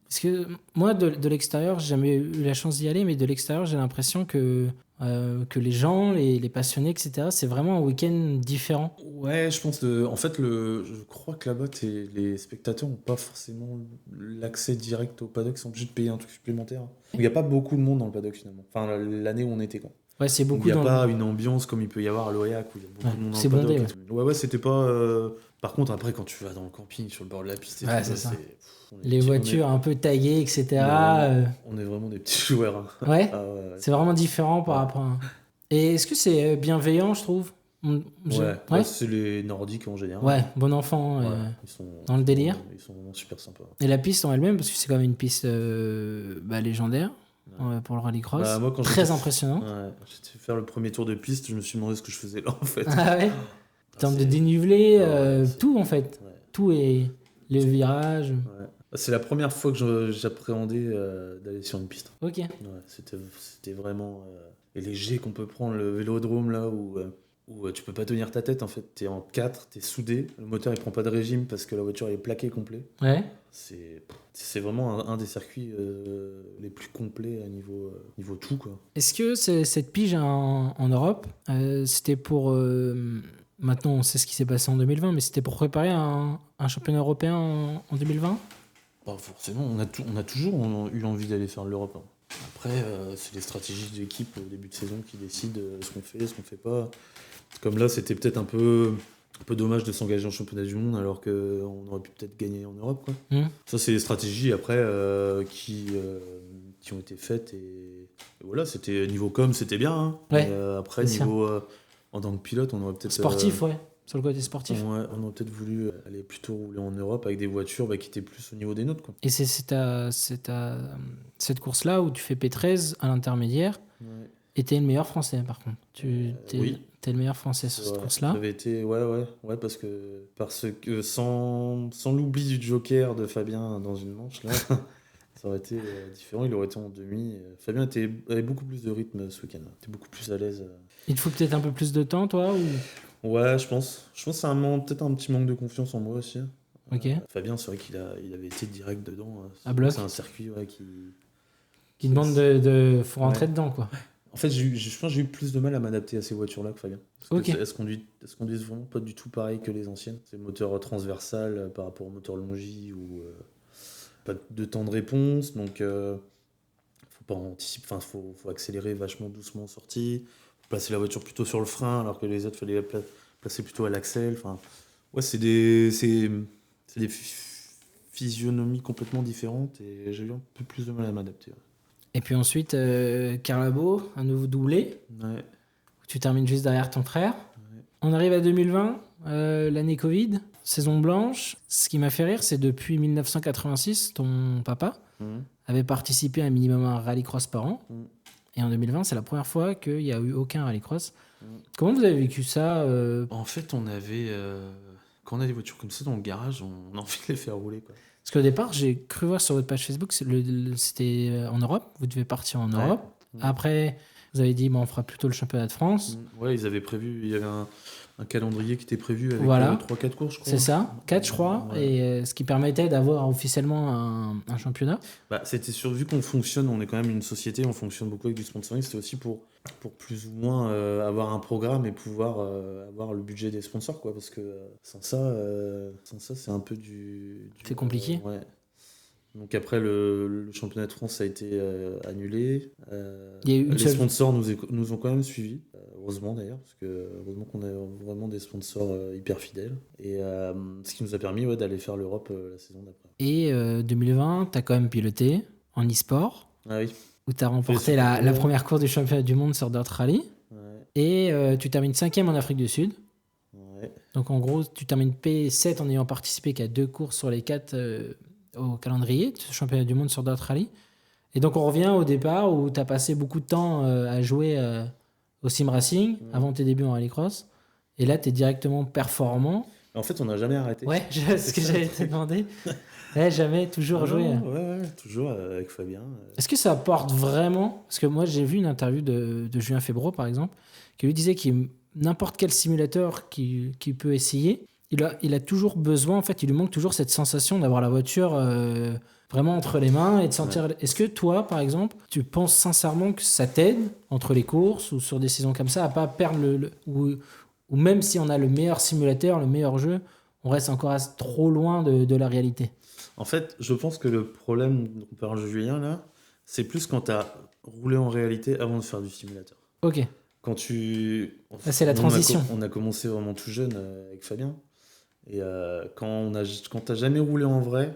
Parce que moi de l'extérieur, j'ai jamais eu la chance d'y aller, mais de l'extérieur j'ai l'impression que les gens, les passionnés, etc., c'est vraiment un week-end différent. Ouais, je pense. En fait, je crois que là-bas, les spectateurs n'ont pas forcément l'accès direct au paddock, ils sont obligés de payer un truc supplémentaire. Il n'y a pas beaucoup de monde dans le paddock finalement. Enfin, l'année où on était, quoi. Ouais, c'est beaucoup. Il n'y a pas une ambiance comme il peut y avoir à l'Oyac où il y a beaucoup de monde dans le paddock. C'est bondé. Ouais, c'était pas. Par contre, après, quand tu vas dans le camping, sur le bord de la piste, c'est ça. Les voitures un peu taguées, etc. On est vraiment des petits joueurs. Hein. Ouais. C'est vraiment différent par rapport à... Et est-ce que c'est bienveillant, je trouve? C'est les Nordiques en général. Ouais, bon enfant, ils sont dans le délire. Ils sont vraiment super sympas. Et la piste en elle-même, parce que c'est quand même une piste légendaire pour le rallycross. Très impressionnant. Ouais, j'étais faire le premier tour de piste, je me suis demandé ce que je faisais là en fait. Ah ouais. En termes de dénivelé, tout en fait. Ouais. Tout est Les virages. Ouais. C'est la première fois que j'appréhendais d'aller sur une piste. Ok. Ouais, c'était vraiment... Et les jets qu'on peut prendre, le vélodrome là, où tu peux pas tenir ta tête, en fait. T'es en 4, t'es soudé, le moteur il prend pas de régime parce que la voiture est plaquée complet. Ouais. C'est vraiment un des circuits les plus complets à niveau tout, quoi. Est-ce que cette pige en Europe, c'était pour... maintenant, on sait ce qui s'est passé en 2020, mais c'était pour préparer un championnat européen en 2020 ? Bah, forcément, on a toujours eu envie d'aller faire de l'Europe. Hein. Après, c'est les stratégies de l'équipe au début de saison qui décident ce qu'on fait pas. Comme là, c'était peut-être un peu dommage de s'engager en championnat du monde alors qu'on aurait pu peut-être gagner en Europe, quoi. Ça, c'est les stratégies après qui ont été faites. Et voilà, c'était niveau com, c'était bien. Hein. Ouais, après, niveau en tant que pilote, on aurait peut-être... Sportif, ouais. Sur le côté sportif. On aurait peut-être voulu aller plutôt rouler en Europe avec des voitures qui étaient plus au niveau des nôtres, quoi. Et c'est cette course-là où tu fais P13 à l'intermédiaire. Ouais. Et t'es le meilleur français, par contre. Oui. T'es le meilleur français sur cette course-là. J'avais été... Ouais, parce que sans l'oubli du joker de Fabien dans une manche, là, ça aurait été différent. Il aurait été en demi. Fabien avait beaucoup plus de rythme ce week-end. Il était beaucoup plus à l'aise. Il te faut peut-être un peu plus de temps, toi ou... Ouais, je pense. Je pense que c'est peut-être un petit manque de confiance en moi aussi. Ok. Fabien, c'est vrai qu'il avait été direct dedans. À bloc. C'est un circuit qui demande de faut rentrer dedans, quoi. En fait, je pense que j'ai eu plus de mal à m'adapter à ces voitures-là que Fabien. Parce que elles se conduisent vraiment pas du tout pareil que les anciennes. C'est moteur transversal par rapport au moteur Longi ou pas de temps de réponse. Donc, faut pas anticiper. Enfin, faut accélérer vachement doucement en sortie. Placer la voiture plutôt sur le frein alors que les autres fallait la placer plutôt à l'axel. Enfin, ouais, c'est des physionomies complètement différentes et j'ai eu un peu plus de mal à m'adapter. Ouais. Et puis ensuite, Carlabo, un nouveau doublé. Ouais. Tu termines juste derrière ton frère. Ouais. On arrive à 2020, l'année Covid, saison blanche. Ce qui m'a fait rire, c'est depuis 1986, ton papa avait participé à un minimum à un rallycross par an. Et en 2020, c'est la première fois qu'il n'y a eu aucun rallycross. Comment vous avez vécu ça En fait, on avait... quand on a des voitures comme ça dans le garage, on a envie de les faire rouler, quoi. Parce qu'au départ, j'ai cru voir sur votre page Facebook, c'était en Europe. Vous devez partir en Europe. Après, vous avez dit, on fera plutôt le championnat de France. Ouais, ils avaient prévu... Il y avait un calendrier qui était prévu avec 3-4 courses, je crois. C'est ça, 4 je crois, ouais. Et ce qui permettait d'avoir officiellement un championnat. C'était vu qu'on fonctionne, on est quand même une société, on fonctionne beaucoup avec du sponsoring, c'était aussi pour plus ou moins avoir un programme et pouvoir avoir le budget des sponsors, quoi, parce que sans ça c'est un peu c'est compliqué. Ouais. Donc après, le championnat de France a été annulé. Les sponsors nous ont quand même suivis, heureusement d'ailleurs, parce que heureusement qu'on a vraiment des sponsors hyper fidèles. Et ce qui nous a permis d'aller faire l'Europe la saison d'après. Et 2020, tu as quand même piloté en e-sport, où tu as remporté la première course du championnat du monde sur Dirt Rally. Ouais. Et tu termines 5e en Afrique du Sud. Ouais. Donc en gros, tu termines P7 en ayant participé qu'à 2 courses sur les 4 au calendrier, ce championnat du monde sur Dirt Rally. Et donc on revient au départ où tu as passé beaucoup de temps à jouer au sim racing avant tes débuts en rallycross. Et là, tu es directement performant. En fait, on n'a jamais arrêté. Ouais, c'est ce que j'allais te demander. Ouais, jamais, toujours joué. Ouais, toujours avec Fabien. Est-ce que ça apporte vraiment... Parce que moi, j'ai vu une interview de Julien Febvreau, par exemple, qui lui disait que n'importe quel simulateur qu'il peut essayer, il a toujours besoin, en fait, il lui manque toujours cette sensation d'avoir la voiture vraiment entre les mains et de sentir... Ouais. Est-ce que toi, par exemple, tu penses sincèrement que ça t'aide entre les courses ou sur des saisons comme ça à pas perdre ou même si on a le meilleur simulateur, le meilleur jeu, on reste encore trop loin de la réalité? En fait, je pense que le problème dont parle Julien, là, c'est plus quand tu as roulé en réalité avant de faire du simulateur. Ok. Quand c'est la transition. On a commencé vraiment tout jeune avec Fabien. Et quand t'as jamais roulé en vrai,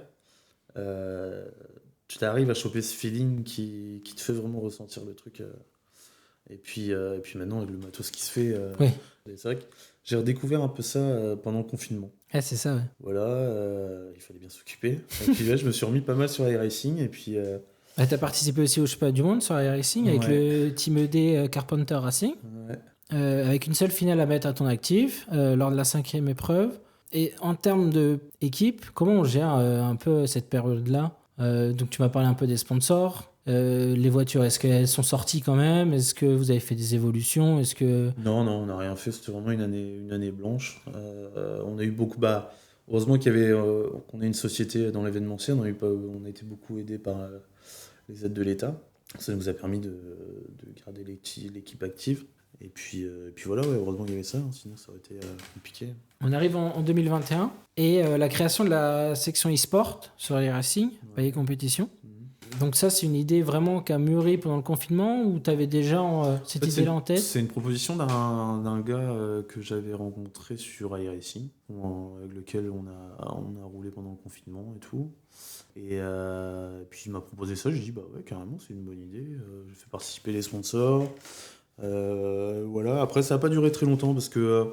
tu t'arrives à choper ce feeling qui te fait vraiment ressentir le truc. Et puis maintenant, avec le matos qui se fait, c'est vrai que j'ai redécouvert un peu ça pendant le confinement. C'est ça, ouais. Voilà, il fallait bien s'occuper. Et puis je me suis remis pas mal sur iRacing. Et puis... tu as participé aussi au championnat du monde sur iRacing avec le Team ED Carpenter Racing. Ouais. Avec une seule finale à mettre à ton actif lors de la 5e épreuve. Et en termes d'équipe, comment on gère un peu cette période-là? Donc tu m'as parlé un peu des sponsors. Les voitures, est-ce qu'elles sont sorties quand même? Est-ce que vous avez fait des évolutions? Est-ce que... Non, non, on n'a rien fait. C'était vraiment une année blanche. On a eu beaucoup. Bah, heureusement qu'on ait une société dans l'événementiel. On a été beaucoup aidé par les aides de l'État. Ça nous a permis de garder l'équipe active. Et puis voilà, ouais, heureusement qu'il y avait ça, hein, sinon ça aurait été compliqué. On arrive en 2021 et la création de la section e-sport sur les Racing, Payet Compétition. Donc ça, c'est une idée vraiment qui a mûri pendant le confinement ou tu avais déjà cette idée-là en tête? C'est une proposition d'un gars que j'avais rencontré sur iRacing, avec lequel on a roulé pendant le confinement et tout. Et puis il m'a proposé ça, j'ai dit bah ouais, carrément, c'est une bonne idée. J'ai fait participer les sponsors. Voilà. Après, ça n'a pas duré très longtemps parce que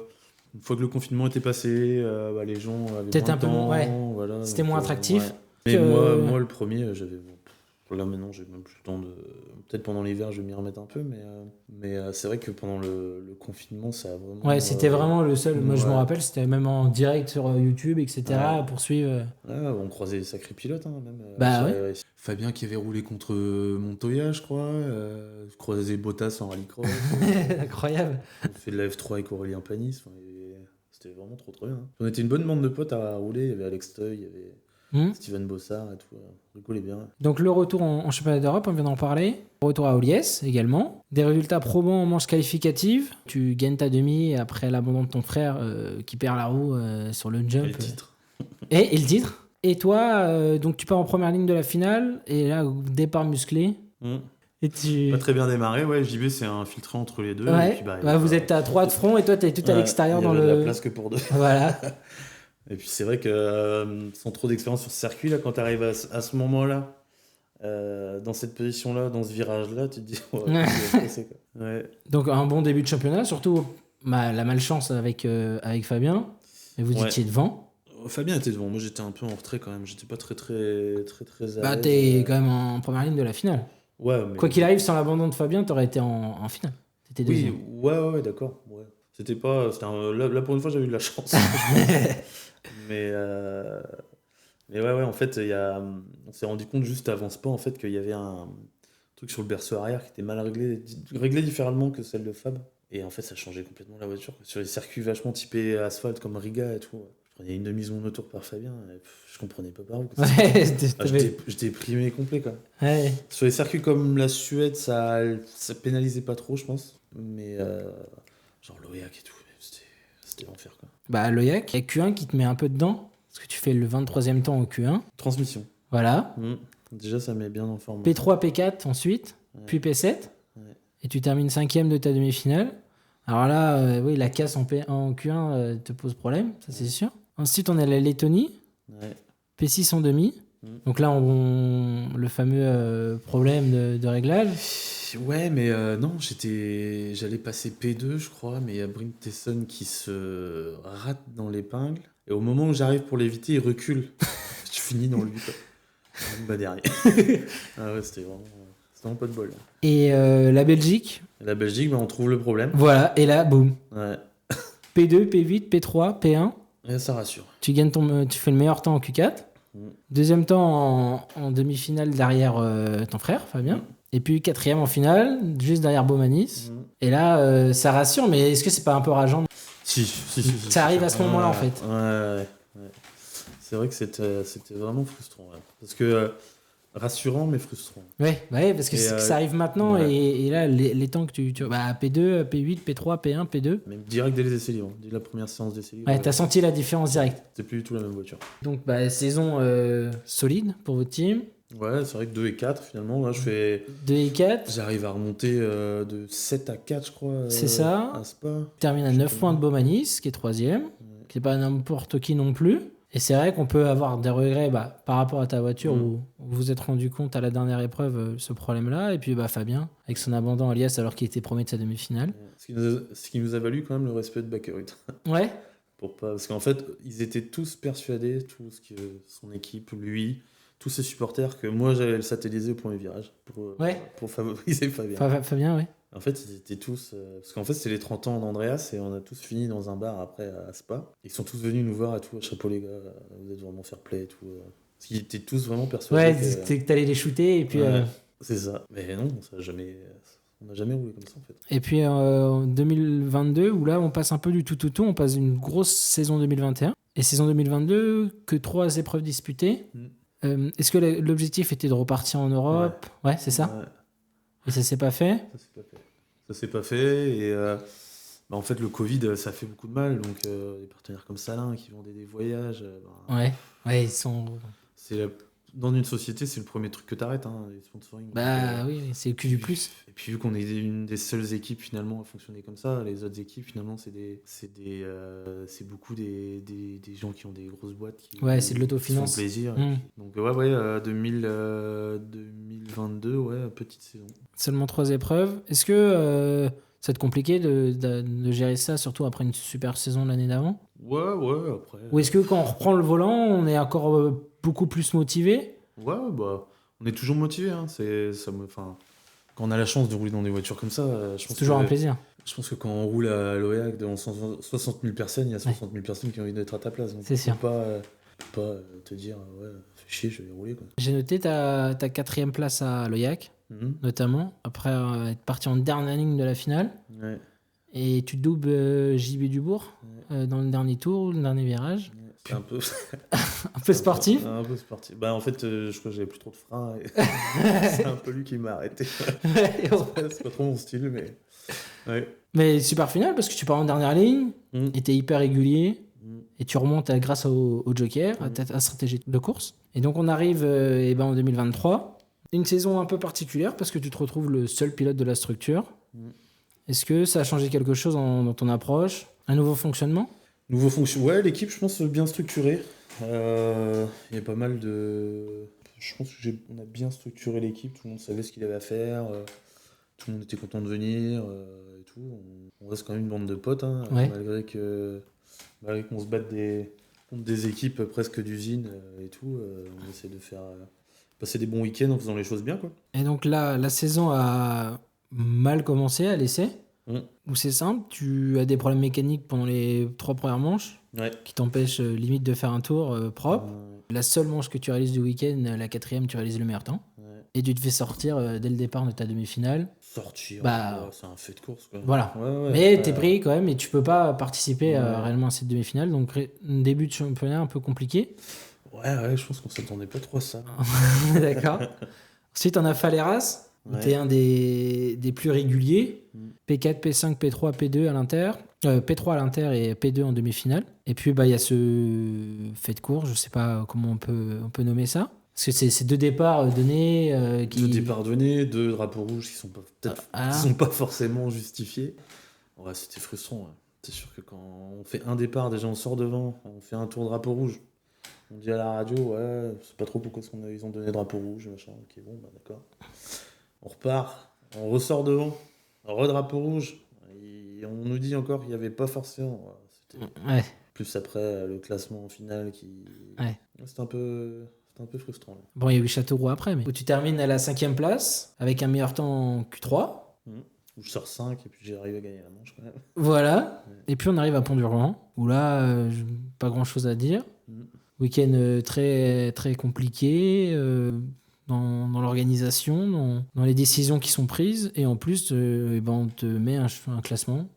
une fois que le confinement était passé, bah, les gens avaient Peut-être moins un de peu temps. ouais. Voilà, C'était donc, moins attractif. ouais. Mais moi, le premier, j'avais. Là maintenant, j'ai même plus le temps de. Peut-être pendant l'hiver, je vais m'y remettre un peu, mais c'est vrai que pendant le confinement, ça a vraiment. Ouais, c'était vraiment le seul. Moi, je me ouais. rappelle, c'était même en direct sur YouTube, etc. Ouais. pour suivre. On croisait des sacrés pilotes, hein, même. Bah ouais. Fabien qui avait roulé contre Montoya, je crois. Je croisais Bottas en rallycross. Incroyable. On fait de la F3 avec Aurélien Panis. C'était vraiment trop bien. Hein. On était une bonne bande de potes à rouler. Il y avait Alex Toy, il y avait Steven Bossard et tout. On rigolait bien. Donc le retour en championnat d'Europe, on vient d'en parler. Retour à Oliès également. Des résultats probants en manche qualificative. Tu gagnes ta demi après l'abandon de ton frère qui perd la roue sur le jump. Et le titre. Et le titre. Et toi, donc tu pars en première ligne de la finale. Et là, départ musclé. Et tu... Pas très bien démarré, ouais. JB c'est infiltré entre les deux. Ouais. Et puis, vous êtes à 3 de front et toi t'es tout à l'extérieur dans le. Il y avait de la place que pour deux. Voilà. Et puis c'est vrai que sans trop d'expérience sur ce circuit, là, quand tu arrives à ce moment-là, dans cette position-là, dans ce virage-là, tu te dis c'est quoi. Ouais. Donc un bon début de championnat, surtout la malchance avec Fabien. Et vous étiez devant. Fabien était devant, moi j'étais un peu en retrait quand même, j'étais pas très à Bah l'aise. t'es quand même en première ligne de la finale. Ouais, mais... Quoi qu'il arrive, sans l'abandon de Fabien, t'aurais été en finale. T'étais deuxième. Oui, ouais, d'accord. Ouais. C'était pas... Là, pour une fois, j'avais eu de la chance. mais ouais, en fait, on s'est rendu compte juste avant Spa, en fait, qu'il y avait un truc sur le berceau arrière qui était mal réglé différemment que celle de Fab. Et en fait, ça changeait complètement la voiture. Sur les circuits vachement typés asphalte comme Riga et tout, je prenais une demi-seconde autour par Fabien, et je comprenais pas par où. J'étais primé complet, quoi. Ouais. Sur les circuits comme la Suède, ça pénalisait pas trop, je pense. Mais genre l'Oyac et tout, c'était l'enfer, quoi. Bah l'Oyac, il y a Q1 qui te met un peu dedans, parce que tu fais le 23e temps au Q1. Transmission. Voilà. Déjà, ça met bien dans le format. P3, P4 ensuite, puis P7. Ouais. Et tu termines 5e de ta demi-finale. Alors là, oui, la casse en Q1 te pose problème, ça c'est sûr. Ensuite, on a la Lettonie. Ouais. P6 en demi. Donc là, le fameux problème de réglage. Ouais, mais non, j'allais passer P2, je crois, mais il y a Brink Tesson qui se rate dans l'épingle. Et au moment où j'arrive pour l'éviter, il recule. Je finis dans lui, quoi. Bah, dernier. Ah ouais, c'était vraiment pas de bol. Et la Belgique. La Belgique, bah, on trouve le problème. Voilà, et là, boum. Ouais. P2, P8, P3, P1. Et ça rassure. Tu fais le meilleur temps en Q4. Deuxième temps en demi-finale derrière ton frère, Fabien. Et puis quatrième en finale, juste derrière Beaumanis. Et là, ça rassure, mais est-ce que c'est pas un peu rageant? Si. Ça arrive à ce moment-là, en fait. Ouais. C'est vrai que c'était vraiment frustrant. Ouais. Parce que rassurant, mais frustrant. Ouais, parce que ça arrive maintenant. Ouais. Et là, les temps que tu bah, P2, P8, P3, P1, P2. Même direct dès les essais libres. Dès la première séance d'essais libres. Ouais, t'as senti la différence directe. C'était plus du tout la même voiture. Donc, saison solide pour votre team. Ouais, c'est vrai que 2 et 4, finalement. Là, je fais 2 et 4. J'arrive à remonter de 7 à 4, je crois. C'est ça. À Spa. Tu termines à 9 points de Beaumanis, qui est 3ème. Qui n'est pas n'importe qui non plus. Et c'est vrai qu'on peut avoir des regrets par rapport à ta voiture où vous vous êtes rendu compte à la dernière épreuve ce problème-là. Et puis Fabien, avec son abandon à Liège alors qu'il était premier de sa demi-finale. Ce qui nous a valu quand même le respect de Bakerud. Ouais. Parce qu'en fait, ils étaient tous persuadés, son équipe, lui, tous ses supporters, que moi j'allais le satelliser au premier virage pour favoriser Fabien. Fabien, oui. En fait, ils étaient tous. Parce qu'en fait, c'était les 30 ans d'Andreas et on a tous fini dans un bar après à Spa. Ils sont tous venus nous voir et tout. Chapeau les gars, vous êtes vraiment fair play et tout. Parce qu'ils étaient tous vraiment persuadés. Ouais, que c'était que t'allais les shooter et puis. Ouais, c'est ça. Mais non, on n'a jamais roulé comme ça en fait. Et puis en 2022, où là on passe un peu du tout, on passe une grosse saison 2021. Et saison 2022, que 3 épreuves disputées. Est-ce que l'objectif était de repartir en Europe? Ouais, c'est ça. Ouais. Et ça s'est pas fait? Ça s'est pas fait. Et en fait, le Covid, ça fait beaucoup de mal. Donc, des partenaires comme Salin qui vendaient des voyages. Ouais, ils sont. Dans une société, c'est le premier truc que t'arrêtes, les sponsoring. Bah oui, c'est le cul du plus. Et puis, vu qu'on est une des seules équipes finalement à fonctionner comme ça, les autres équipes finalement, c'est beaucoup des gens qui ont des grosses boîtes qui c'est de l'autofinance. font plaisir. Donc, 2022, petite saison. Seulement 3 épreuves. Est-ce que ça te compliqué de gérer ça, surtout après une super saison l'année d'avant? Ouais, après. Ou est-ce que quand on reprend le volant, on est encore beaucoup plus motivé? Ouais, on est toujours motivé. Quand on a la chance de rouler dans des voitures comme ça, je pense C'est toujours un plaisir. Je pense que quand on roule à l'OEAC devant 60 000 personnes, il y a 60 000 personnes qui ont envie d'être à ta place. Donc c'est sûr. Tu peux pas te dire, fais chier, je vais rouler. Quoi. J'ai noté ta 4e place à l'OIAC, notamment, après être parti en dernière ligne de la finale. Ouais. Et tu doubles JB Dubourg dans le dernier tour, le dernier virage. C'est un peu... un peu sportif. Un peu sportif. En fait, je crois que j'avais plus trop de frein. Et... c'est un peu lui qui m'a arrêté. C'est pas trop mon style, mais... Ouais. Mais super final parce que tu pars en dernière ligne et t'es hyper régulier et tu remontes grâce au joker, à ta stratégie de course. Et donc on arrive en 2023. Une saison un peu particulière parce que tu te retrouves le seul pilote de la structure. Est-ce que ça a changé quelque chose dans ton approche? Un nouveau fonctionnement? Ouais, l'équipe, je pense, bien structurée. Il y a pas mal de... Je pense qu'on a bien structuré l'équipe. Tout le monde savait ce qu'il avait à faire. Tout le monde était content de venir et tout. On reste quand même une bande de potes, malgré qu'on se batte contre des équipes presque d'usine et tout. On essaie de faire passer des bons week-ends en faisant les choses bien, quoi. Et donc là, la saison a mal commencé à l'essai. Où c'est simple, tu as des problèmes mécaniques pendant les 3 premières manches qui t'empêchent limite de faire un tour propre. La seule manche que tu réalises du week-end, la 4e, tu réalises le meilleur temps. Et tu te fais sortir dès le départ de ta demi-finale. Sortir, c'est un fait de course, quoi. Voilà. Mais t'es pris quand même et tu peux pas participer réellement à cette demi-finale. Donc début de championnat un peu compliqué. Ouais, je pense qu'on s'attendait pas trop à ça. D'accord. Ensuite, on a Faleras. T'es un des plus réguliers. P4, P5, P3, P2 à l'Inter. P3 à l'Inter et P2 en demi-finale. Et puis, il y a ce fait de course. Je sais pas comment on peut nommer ça. Parce que c'est 2 départs donnés. 2 départs donnés, 2 drapeaux rouges qui sont sont pas forcément justifiés. Ouais, c'était frustrant. Ouais. C'est sûr que quand on fait un départ, déjà on sort devant, on fait un tour drapeau rouge. On dit à la radio, c'est pas trop pourquoi ils ont donné drapeau rouge, machin. Ok, bon, d'accord. On repart, on ressort devant, drapeau rouge. Et on nous dit encore qu'il n'y avait pas forcément. C'était plus après le classement final qui. C'était un peu frustrant. Là. Bon, il y a eu Châteauroux après, mais où tu termines à la 5e place avec un meilleur temps en Q3. Où je sors 5 et puis j'ai arrivé à gagner la manche quand même. Voilà. Et puis on arrive à Pont-du-Ruan, où là, pas grand chose à dire. Week-end très, très compliqué dans l'organisation, dans les décisions qui sont prises. Et en plus, on te met un classement,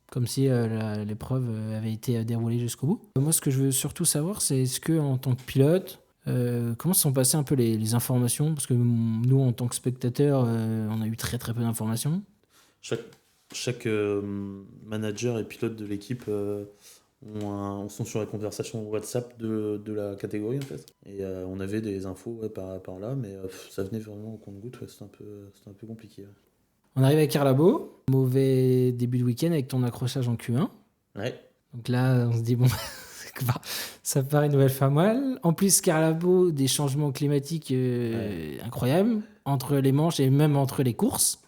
comme si l'épreuve avait été déroulée jusqu'au bout. Moi, ce que je veux surtout savoir, c'est est-ce que en tant que pilote, comment se sont passées un peu les informations? Parce que nous, en tant que spectateurs, on a eu très, très peu d'informations. Chaque manager et pilote de l'équipe sont sur la conversation WhatsApp de la catégorie en fait. Et on avait des infos par là, mais ça venait vraiment au compte-gouttes, c'était un peu compliqué. On arrive à Carlabo, mauvais début de week-end avec ton accrochage en Q1. Ouais. Donc là, on se dit, bon, ça paraît une nouvelle fois mal. En plus, Carlabo, des changements climatiques incroyables entre les manches et même entre les courses.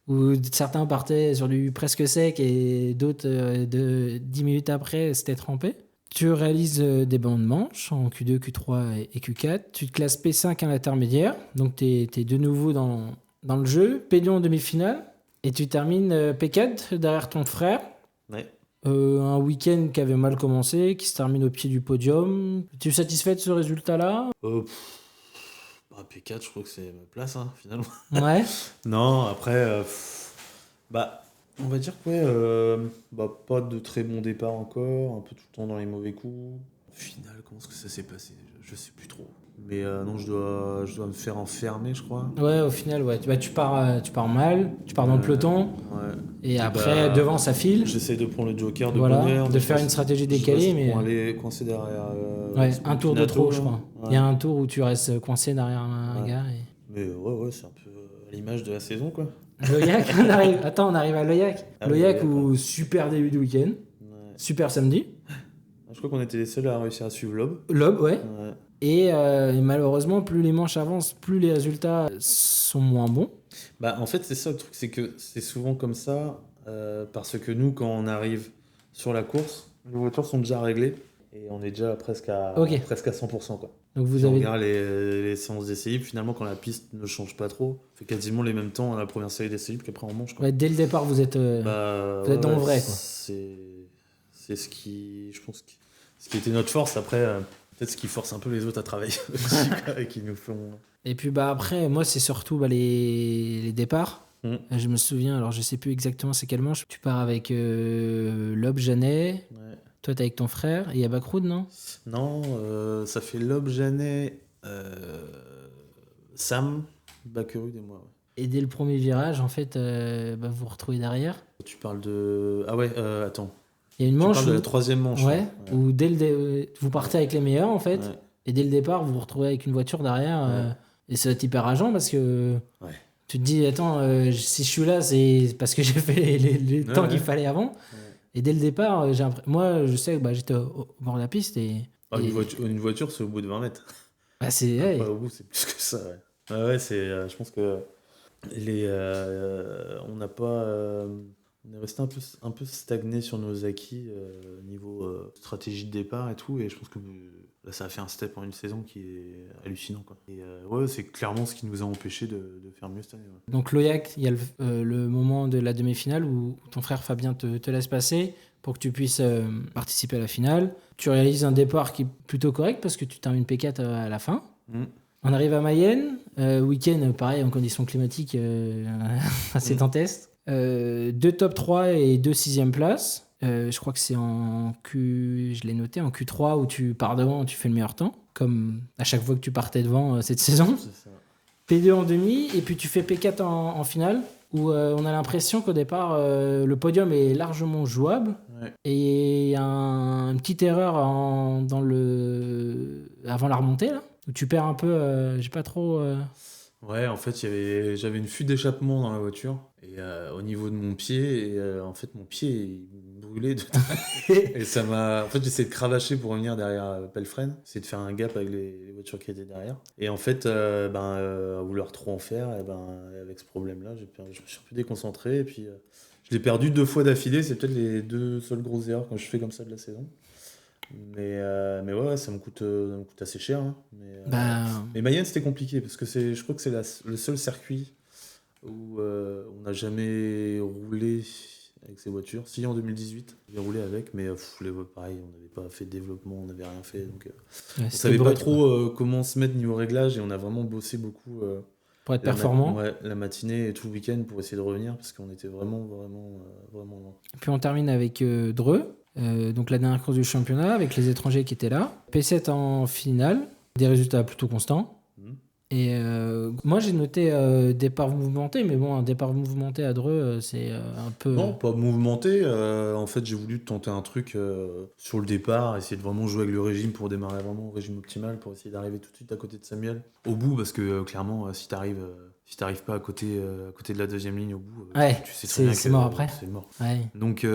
Où certains partaient sur du presque sec et d'autres, 10 minutes après, c'était trempé. Tu réalises des bandes manches en Q2, Q3 et Q4. Tu te classes P5 à l'intermédiaire, donc tu es de nouveau dans le jeu. P2 en demi-finale. Et tu termines P4 derrière ton frère. Ouais. Un week-end qui avait mal commencé, qui se termine au pied du podium. Tu es satisfait de ce résultat-là? P4, je crois que c'est ma place, hein, finalement. Ouais. Non, après, on va dire que pas de très bon départ encore, un peu tout le temps dans les mauvais coups. Au final, comment est-ce que ça s'est passé? Je sais plus trop. Mais non, je dois me faire enfermer, je crois. Ouais, au final, ouais. Tu pars mal, tu pars dans le peloton, Ouais. et après, devant, ça file. J'essaie de prendre le joker de Voilà, bonne heure. de faire une stratégie décalée, mais... Pour aller coincer derrière... Ouais, un tour de trop, je crois. Ouais. Il y a un tour où tu restes coincé derrière un gars. Et... Mais ouais, c'est un peu à l'image de la saison, quoi. Loyac, on arrive à Loyac. Loyac, où super début de week-end, super samedi. Je crois qu'on était les seuls à réussir à suivre Lob. Lob, ouais. Et malheureusement, plus les manches avancent, plus les résultats sont moins bons. En fait, c'est ça le truc, c'est que c'est souvent comme ça, parce que nous, quand on arrive sur la course, les voitures sont déjà réglées et on est déjà presque à 100%, quoi. Donc on regarde les séances d'essai libres, finalement, quand la piste ne change pas trop, on fait quasiment les mêmes temps à la première série d'essai libres qu'après on mange, quoi. Ouais, dès le départ, vous êtes dans le vrai, quoi. C'est ce qui, je pense, ce qui était notre force. Après, peut-être ce qui force un peu les autres à travailler aussi, quoi, et qui nous font... Et puis après, moi, c'est surtout les départs. Je me souviens, alors je sais plus exactement c'est quelle manche. Tu pars avec Lob, Janet. Ouais. Toi, t'es avec ton frère. Et il y a Backroad, non? Non, ça fait Lob, Janet, Sam, Backroad et moi. Ouais. Et dès le premier virage, en fait, vous vous retrouvez derrière. Tu parles de... Ah ouais, attends. Il y a une manche. Tu parles de la troisième manche. Ouais, où vous partez avec les meilleurs, en fait. Ouais. Et dès le départ, vous vous retrouvez avec une voiture derrière. Et c'est hyper rageant parce que tu te dis, attends, si je suis là, c'est parce que j'ai fait les temps qu'il fallait avant. Ouais. Et dès le départ, moi, je sais que j'étais au bord de la piste. Une voiture, c'est au bout de 20 mètres. C'est au bout, c'est plus que ça. Ouais, je pense que on n'a pas... on est resté un peu stagné sur nos acquis niveau stratégie de départ et tout. Et je pense que là, ça a fait un step en une saison qui est hallucinant, quoi. Et c'est clairement ce qui nous a empêché de faire mieux cette année. Ouais. Donc Loyac, il y a le moment de la demi-finale où ton frère Fabien te laisse passer pour que tu puisses participer à la finale. Tu réalises un départ qui est plutôt correct parce que tu termines P4 à la fin. On arrive à Mayenne, week-end pareil en conditions climatiques assez dantesques. 2 top 3 et 2 6e places. Je crois que c'est je l'ai noté, en Q3 où tu pars devant, tu fais le meilleur temps, comme à chaque fois que tu partais devant cette saison. C'est ça. P2 en demi, et puis tu fais P4 en finale, où on a l'impression qu'au départ, le podium est largement jouable. Ouais. Et une petite erreur avant la remontée, là, où tu perds un peu, j'ai pas trop... Ouais, en fait, j'avais une fuite d'échappement dans la voiture, et au niveau de mon pied, et en fait, mon pied il brûlait de... Et ça m'a... En fait, j'essayais de cravacher pour revenir derrière Pelfren, essayer de faire un gap avec les voitures qui étaient derrière. Et en fait, à vouloir trop en faire, avec ce problème-là, je me suis un peu déconcentré, et puis je l'ai perdu 2 fois d'affilée. C'est peut-être les 2 seules grosses erreurs quand je fais comme ça de la saison. Mais ouais, ça me coûte assez cher. Hein. Mais Mayenne, c'était compliqué parce que je crois que c'est le seul circuit où on n'a jamais roulé avec ces voitures. Si, en 2018, j'ai roulé avec, mais pareil, on n'avait pas fait de développement, on n'avait rien fait. Donc, on savait pas trop comment se mettre niveau réglage, et on a vraiment bossé beaucoup pour être performant. La matinée et tout le week-end pour essayer de revenir parce qu'on était vraiment loin. Et puis on termine avec Dreux. Donc la dernière course du championnat avec les étrangers qui étaient là. P7 en finale, des résultats plutôt constants. Et moi j'ai noté départ mouvementé, mais bon, un départ mouvementé à Dreux, c'est un peu... Non, pas mouvementé. En fait, j'ai voulu tenter un truc sur le départ, essayer de vraiment jouer avec le régime pour démarrer vraiment au régime optimal, pour essayer d'arriver tout de suite à côté de Samuel au bout, parce que clairement, si t'arrives pas à côté de la deuxième ligne au bout, tu sais très bien que c'est mort après. C'est mort. Ouais. Donc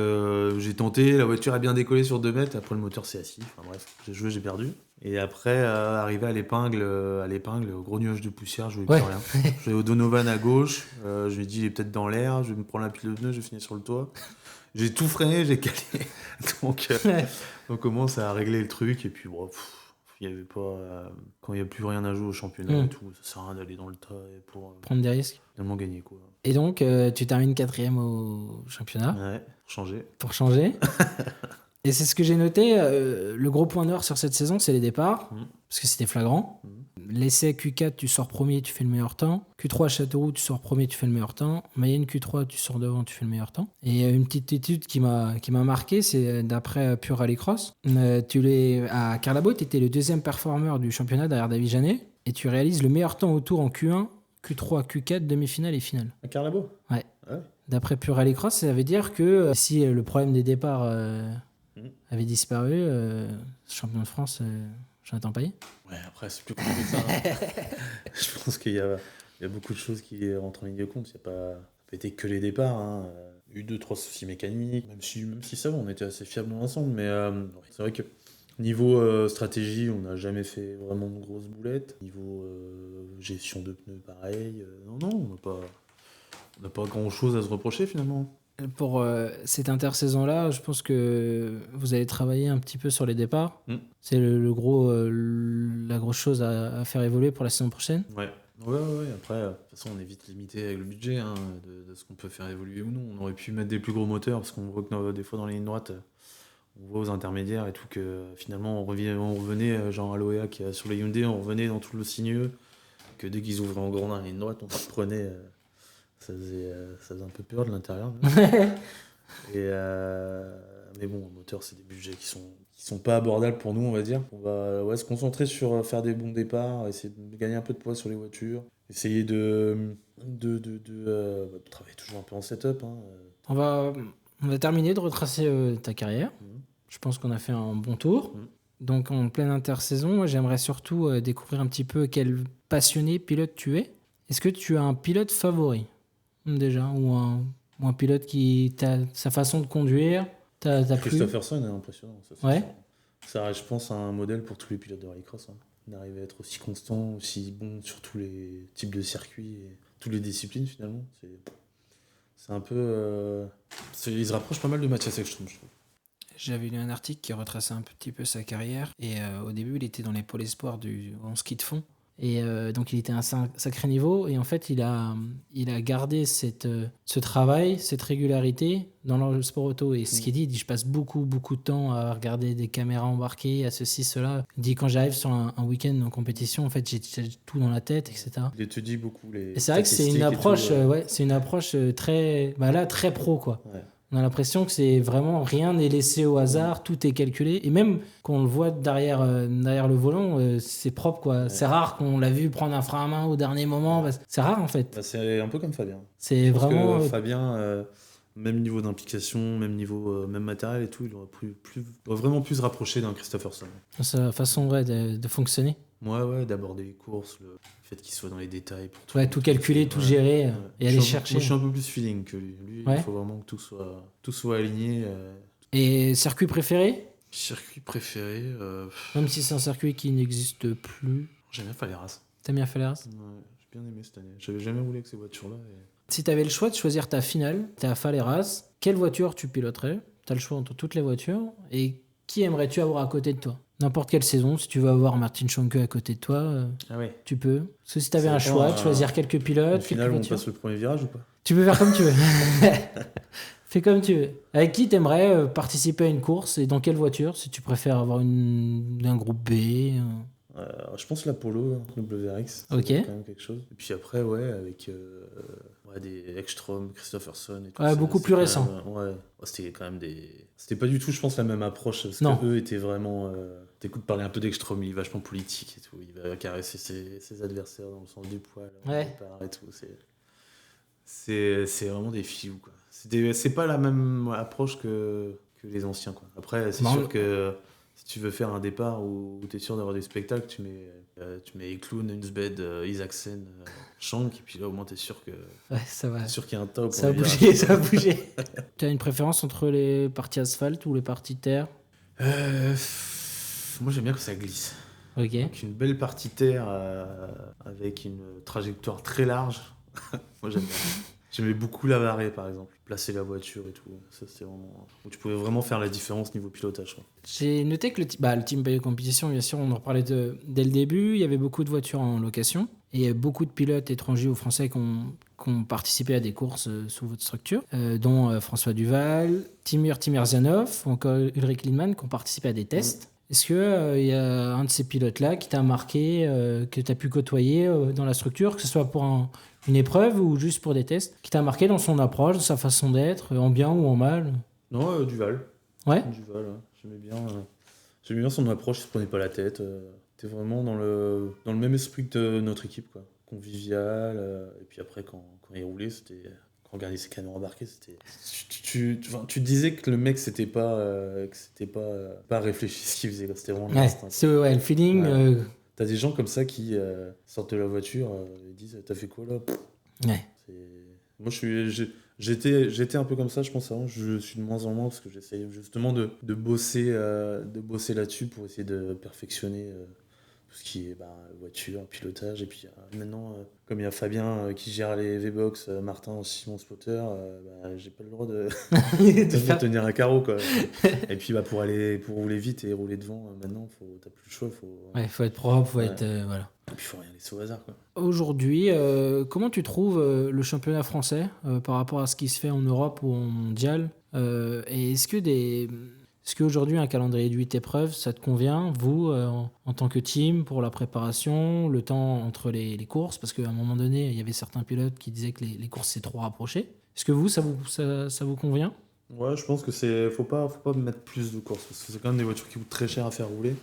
j'ai tenté, la voiture a bien décollé sur 2 mètres, après le moteur s'est assis, enfin bref, j'ai joué, j'ai perdu. Et après, arrivé à l'épingle, au gros nuage de poussière, je voulais plus rien. Je vais au Donovan à gauche, je lui ai dit il est peut-être dans l'air, je vais me prendre la pile de pneu, je vais finir sur le toit. J'ai tout freiné, j'ai calé. Donc on commence à régler le truc, et puis il y avait pas. Quand il n'y a plus rien à jouer au championnat et tout, ça sert à rien d'aller dans le tas pour Prendre des risques. finalement gagner, quoi. Et donc, tu termines 4e au championnat. Ouais, pour changer. Pour changer. Et c'est ce que j'ai noté. Le gros point noir sur cette saison, c'est les départs. Parce que c'était flagrant. L'essai Q4, tu sors premier, tu fais le meilleur temps. Q3 à Châteauroux, tu sors premier, tu fais le meilleur temps. Mayenne Q3, tu sors devant, tu fais le meilleur temps. Et une petite étude qui m'a marqué, c'est d'après Pure Rallycross. À Carlabo, tu étais le 2e performeur du championnat derrière David Janet. Et tu réalises le meilleur temps au tour en Q1, Q3, Q4, demi-finale et finale. À Carlabo ? Ouais. Ouais. D'après Pure Rallycross, ça veut dire que si le problème des départs avait disparu, champion de France, Jonathan Payet. Ouais, après, c'est plus compliqué que ça. Hein. Je pense qu'il y a beaucoup de choses qui rentrent en ligne de compte. Ça n'a pas été que les départs. Hein. Il y a eu 2-3 soucis mécaniques, même si ça va, on était assez fiables dans l'ensemble. Mais c'est vrai que niveau stratégie, on n'a jamais fait vraiment de grosses boulettes. Niveau gestion de pneus, pareil. Non, on n'a pas grand-chose à se reprocher finalement. Pour cette intersaison-là, je pense que vous allez travailler un petit peu sur les départs. C'est la grosse chose à faire évoluer pour la saison prochaine. Ouais. Après, de toute façon, on est vite limité avec le budget de ce qu'on peut faire évoluer ou non. On aurait pu mettre des plus gros moteurs parce qu'on voit que des fois dans les lignes droites, on voit aux intermédiaires et tout que finalement on revenait genre à l'OEA qui est sur les Hyundai, on revenait dans tout le sinueux, que dès qu'ils ouvraient en grand dans la ligne droite, on se prenait. Ça faisait un peu peur de l'intérieur. Mais bon, en moteur, c'est des budgets qui sont pas abordables pour nous, on va dire. On va se concentrer sur faire des bons départs, essayer de gagner un peu de poids sur les voitures, essayer de travailler toujours un peu en setup. Hein. On va terminer de retracer ta carrière. Je pense qu'on a fait un bon tour. Donc en pleine intersaison, moi, j'aimerais surtout découvrir un petit peu quel passionné pilote tu es. Est-ce que tu as un pilote favori déjà, ou un pilote qui t'a sa façon de conduire t'as plu? Christopherson est impressionnant. Ça, Ouais. Ça reste, je pense, un modèle pour tous les pilotes de rallycross. Hein. D'arriver à être aussi constant, aussi bon sur tous les types de circuits et toutes les disciplines finalement. C'est un peu. Il se rapproche pas mal de Mathias Ekström, je trouve. J'avais lu un article qui retraçait un petit peu sa carrière. Et au début, il était dans les pôles espoirs en ski de fond. Et donc, il était à un sacré niveau. Et en fait, il a gardé ce travail, cette régularité dans le sport auto. Et ce qu'il dit, je passe beaucoup, beaucoup de temps à regarder des caméras embarquées, à ceci, cela. Il dit, quand j'arrive sur un week-end en compétition, en fait, j'ai tout dans la tête, etc. Il étudie beaucoup les. Et c'est vrai que c'est une approche, c'est une approche très, très pro, quoi. Ouais. On a l'impression que c'est vraiment rien n'est laissé au hasard, tout est calculé. Et même quand on le voit derrière le volant, c'est propre, quoi. Ouais. C'est rare qu'on l'a vu prendre un frein à main au dernier moment. Ouais. C'est rare, en fait. C'est un peu comme Fabien. C'est vraiment. Que Fabien, même niveau d'implication, même niveau, même matériel et tout, il aurait vraiment pu se rapprocher d'un Christopherson. Sa façon de fonctionner. Ouais, d'aborder les courses, le fait qu'il soit dans les détails. Pour tout calculer, tout gérer et aller chercher. Moi, je suis un peu plus feeling que lui. Il faut vraiment que tout soit aligné. Et circuit préféré ? Circuit préféré Même si c'est un circuit qui n'existe plus. J'aime bien Faleras. T'aimes bien Faleras ? Ouais, j'ai bien aimé cette année. J'avais jamais roulé avec ces voitures-là. Si t'avais le choix de choisir ta finale, t'es à Faleras, quelle voiture tu piloterais ? T'as le choix entre toutes les voitures. Et qui aimerais-tu avoir à côté de toi ? N'importe quelle saison, si tu veux avoir Martin Schonke à côté de toi, tu peux. Parce que si tu avais un choix de choisir quelques pilotes, au final, on passe le premier virage ou pas ? Tu peux faire comme tu veux. Fais comme tu veux. Avec qui tu aimerais participer à une course et dans quelle voiture ? Si tu préfères avoir un groupe B. Je pense l'Apollo, WRX. Ok. C'est quand même quelque chose. Et puis après, avec des Ekström, Christopherson et tout. Beaucoup plus récent. C'était quand même C'était pas du tout, je pense, la même approche. Parce qu'eux étaient vraiment. T'écoutes parler un peu d'Ekström, il est vachement politique et tout. Il va caresser ses adversaires dans le sens du poil. Et tout. C'est vraiment des filous, quoi. C'est pas la même approche que les anciens, quoi. Après, c'est sûr que si tu veux faire un départ où tu es sûr d'avoir des spectacles, tu mets Eklund, Hunsbed, Isaksen, Schank, et puis là au moins tu es sûr que. Ouais, ça va. T'es sûr qu'il y a un top. Ça va bouger. Tu as une préférence entre les parties asphalte ou les parties terre ? Moi j'aime bien que ça glisse. Ok. Donc une belle partie terre avec une trajectoire très large. Moi j'aime bien. J'aimais beaucoup la barrer, par exemple. Placer la voiture et tout. Ça, c'était vraiment... Où tu pouvais vraiment faire la différence niveau pilotage, quoi. J'ai noté que le team Bio Competition, bien sûr, on en reparlait dès le début. Il y avait beaucoup de voitures en location. Et il y avait beaucoup de pilotes étrangers ou français qui ont participé à des courses sous votre structure, dont François Duval, Timur Timirzanov ou encore Ulrich Lindmann qui ont participé à des tests. Est-ce qu'il y a un de ces pilotes-là qui t'a marqué, que tu as pu côtoyer dans la structure, que ce soit pour une épreuve ou juste pour des tests, qui t'a marqué dans son approche, dans sa façon d'être, en bien ou en mal? Non, Duval. Ouais. Duval, hein. J'aimais bien son approche, il se prenait pas la tête. T'es vraiment dans le même esprit que de notre équipe, quoi. Convivial. Et puis après, quand il roulait, c'était... Quand on regardait ses canons embarqués, c'était... Tu te disais que le mec, pas réfléchi ce qu'il faisait, quoi. C'était vraiment l'instinct. Le feeling. Ouais. T'as des gens comme ça qui sortent de la voiture et disent t'as fait quoi là? Ouais. Moi j'étais un peu comme ça, je pense avant. Je suis de moins en moins parce que j'essaye justement de bosser là-dessus pour essayer de perfectionner tout ce qui est voiture, pilotage. Et puis maintenant, comme il y a Fabien qui gère les V-Box, Martin aussi mon spotter, j'ai pas le droit de tenir un carreau, quoi. Et puis pour rouler vite et rouler devant, maintenant t'as plus le choix. Faut être propre, voilà. Et puis faut rien laisser au hasard, quoi. Aujourd'hui, comment tu trouves le championnat français par rapport à ce qui se fait en Europe ou en mondial? Et est-ce qu'aujourd'hui un calendrier de 8 épreuves, ça te convient, vous, en tant que team, pour la préparation, le temps entre les courses? Parce qu'à un moment donné, il y avait certains pilotes qui disaient que les courses c'est trop rapproché. Est-ce que ça vous convient? Ouais, je pense que faut pas mettre plus de courses parce que c'est quand même des voitures qui coûtent très cher à faire rouler.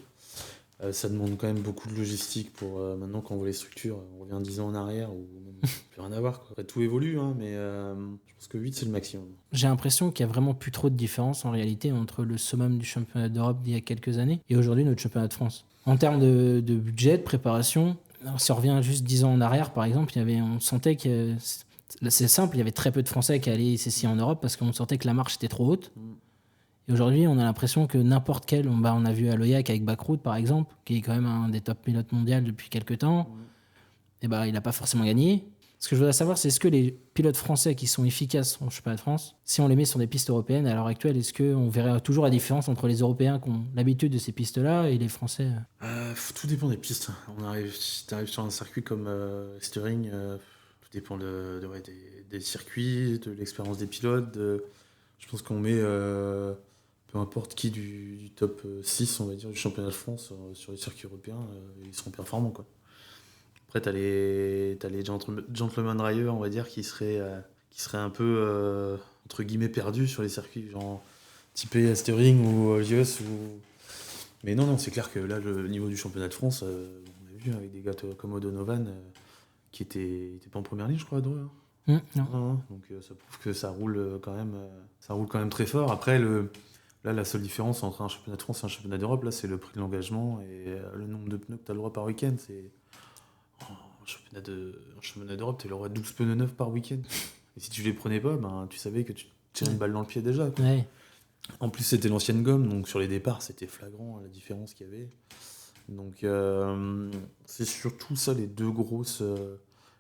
Ça demande quand même beaucoup de logistique pour maintenant quand on voit les structures, on revient 10 ans en arrière ou même plus rien à voir, quoi. Après, tout évolue, hein, mais je pense que 8 c'est le maximum. J'ai l'impression qu'il n'y a vraiment plus trop de différence en réalité entre le summum du championnat d'Europe d'il y a quelques années et aujourd'hui notre championnat de France. En termes de budget, de préparation, si on revient juste 10 ans en arrière par exemple, on sentait que c'est simple, il y avait très peu de Français qui allaient s'essayer en Europe parce qu'on sentait que la marche était trop haute. Et aujourd'hui, on a l'impression que n'importe quel, on a vu à Loyac avec Backroot par exemple, qui est quand même un des top pilotes mondiaux depuis quelques temps, et il n'a pas forcément gagné. Ce que je voudrais savoir, c'est est-ce que les pilotes français qui sont efficaces en championnat de France, si on les met sur des pistes européennes à l'heure actuelle, est-ce qu'on verrait toujours la différence entre les Européens qui ont l'habitude de ces pistes-là et les Français? Tout dépend des pistes. Si tu arrives sur un circuit comme Sterling, tout dépend des circuits, de l'expérience des pilotes. Je pense qu'on met peu importe qui du top 6, on va dire, du championnat de France sur les circuits européens, ils seront performants, quoi. Après, t'as les gentleman drivers, on va dire, qui seraient un peu, entre guillemets, perdus sur les circuits, genre typés Astering ou Lios. Mais non, c'est clair que là, le niveau du championnat de France, on a vu avec des gars comme O'Donovan, qui était pas en première ligne, je crois, à Dreux, hein. Non. Donc ça prouve que ça roule quand même très fort. Après, là, la seule différence entre un championnat de France et un championnat d'Europe, là, c'est le prix de l'engagement et le nombre de pneus que tu as le droit par week-end. Un championnat d'Europe, tu as le droit de 12 pneus neufs par week-end. Et si tu les prenais pas, tu savais que tu tirais une balle dans le pied déjà, quoi. Ouais. En plus, c'était l'ancienne gomme, donc sur les départs, c'était flagrant la différence qu'il y avait. Donc c'est surtout ça, les deux grosses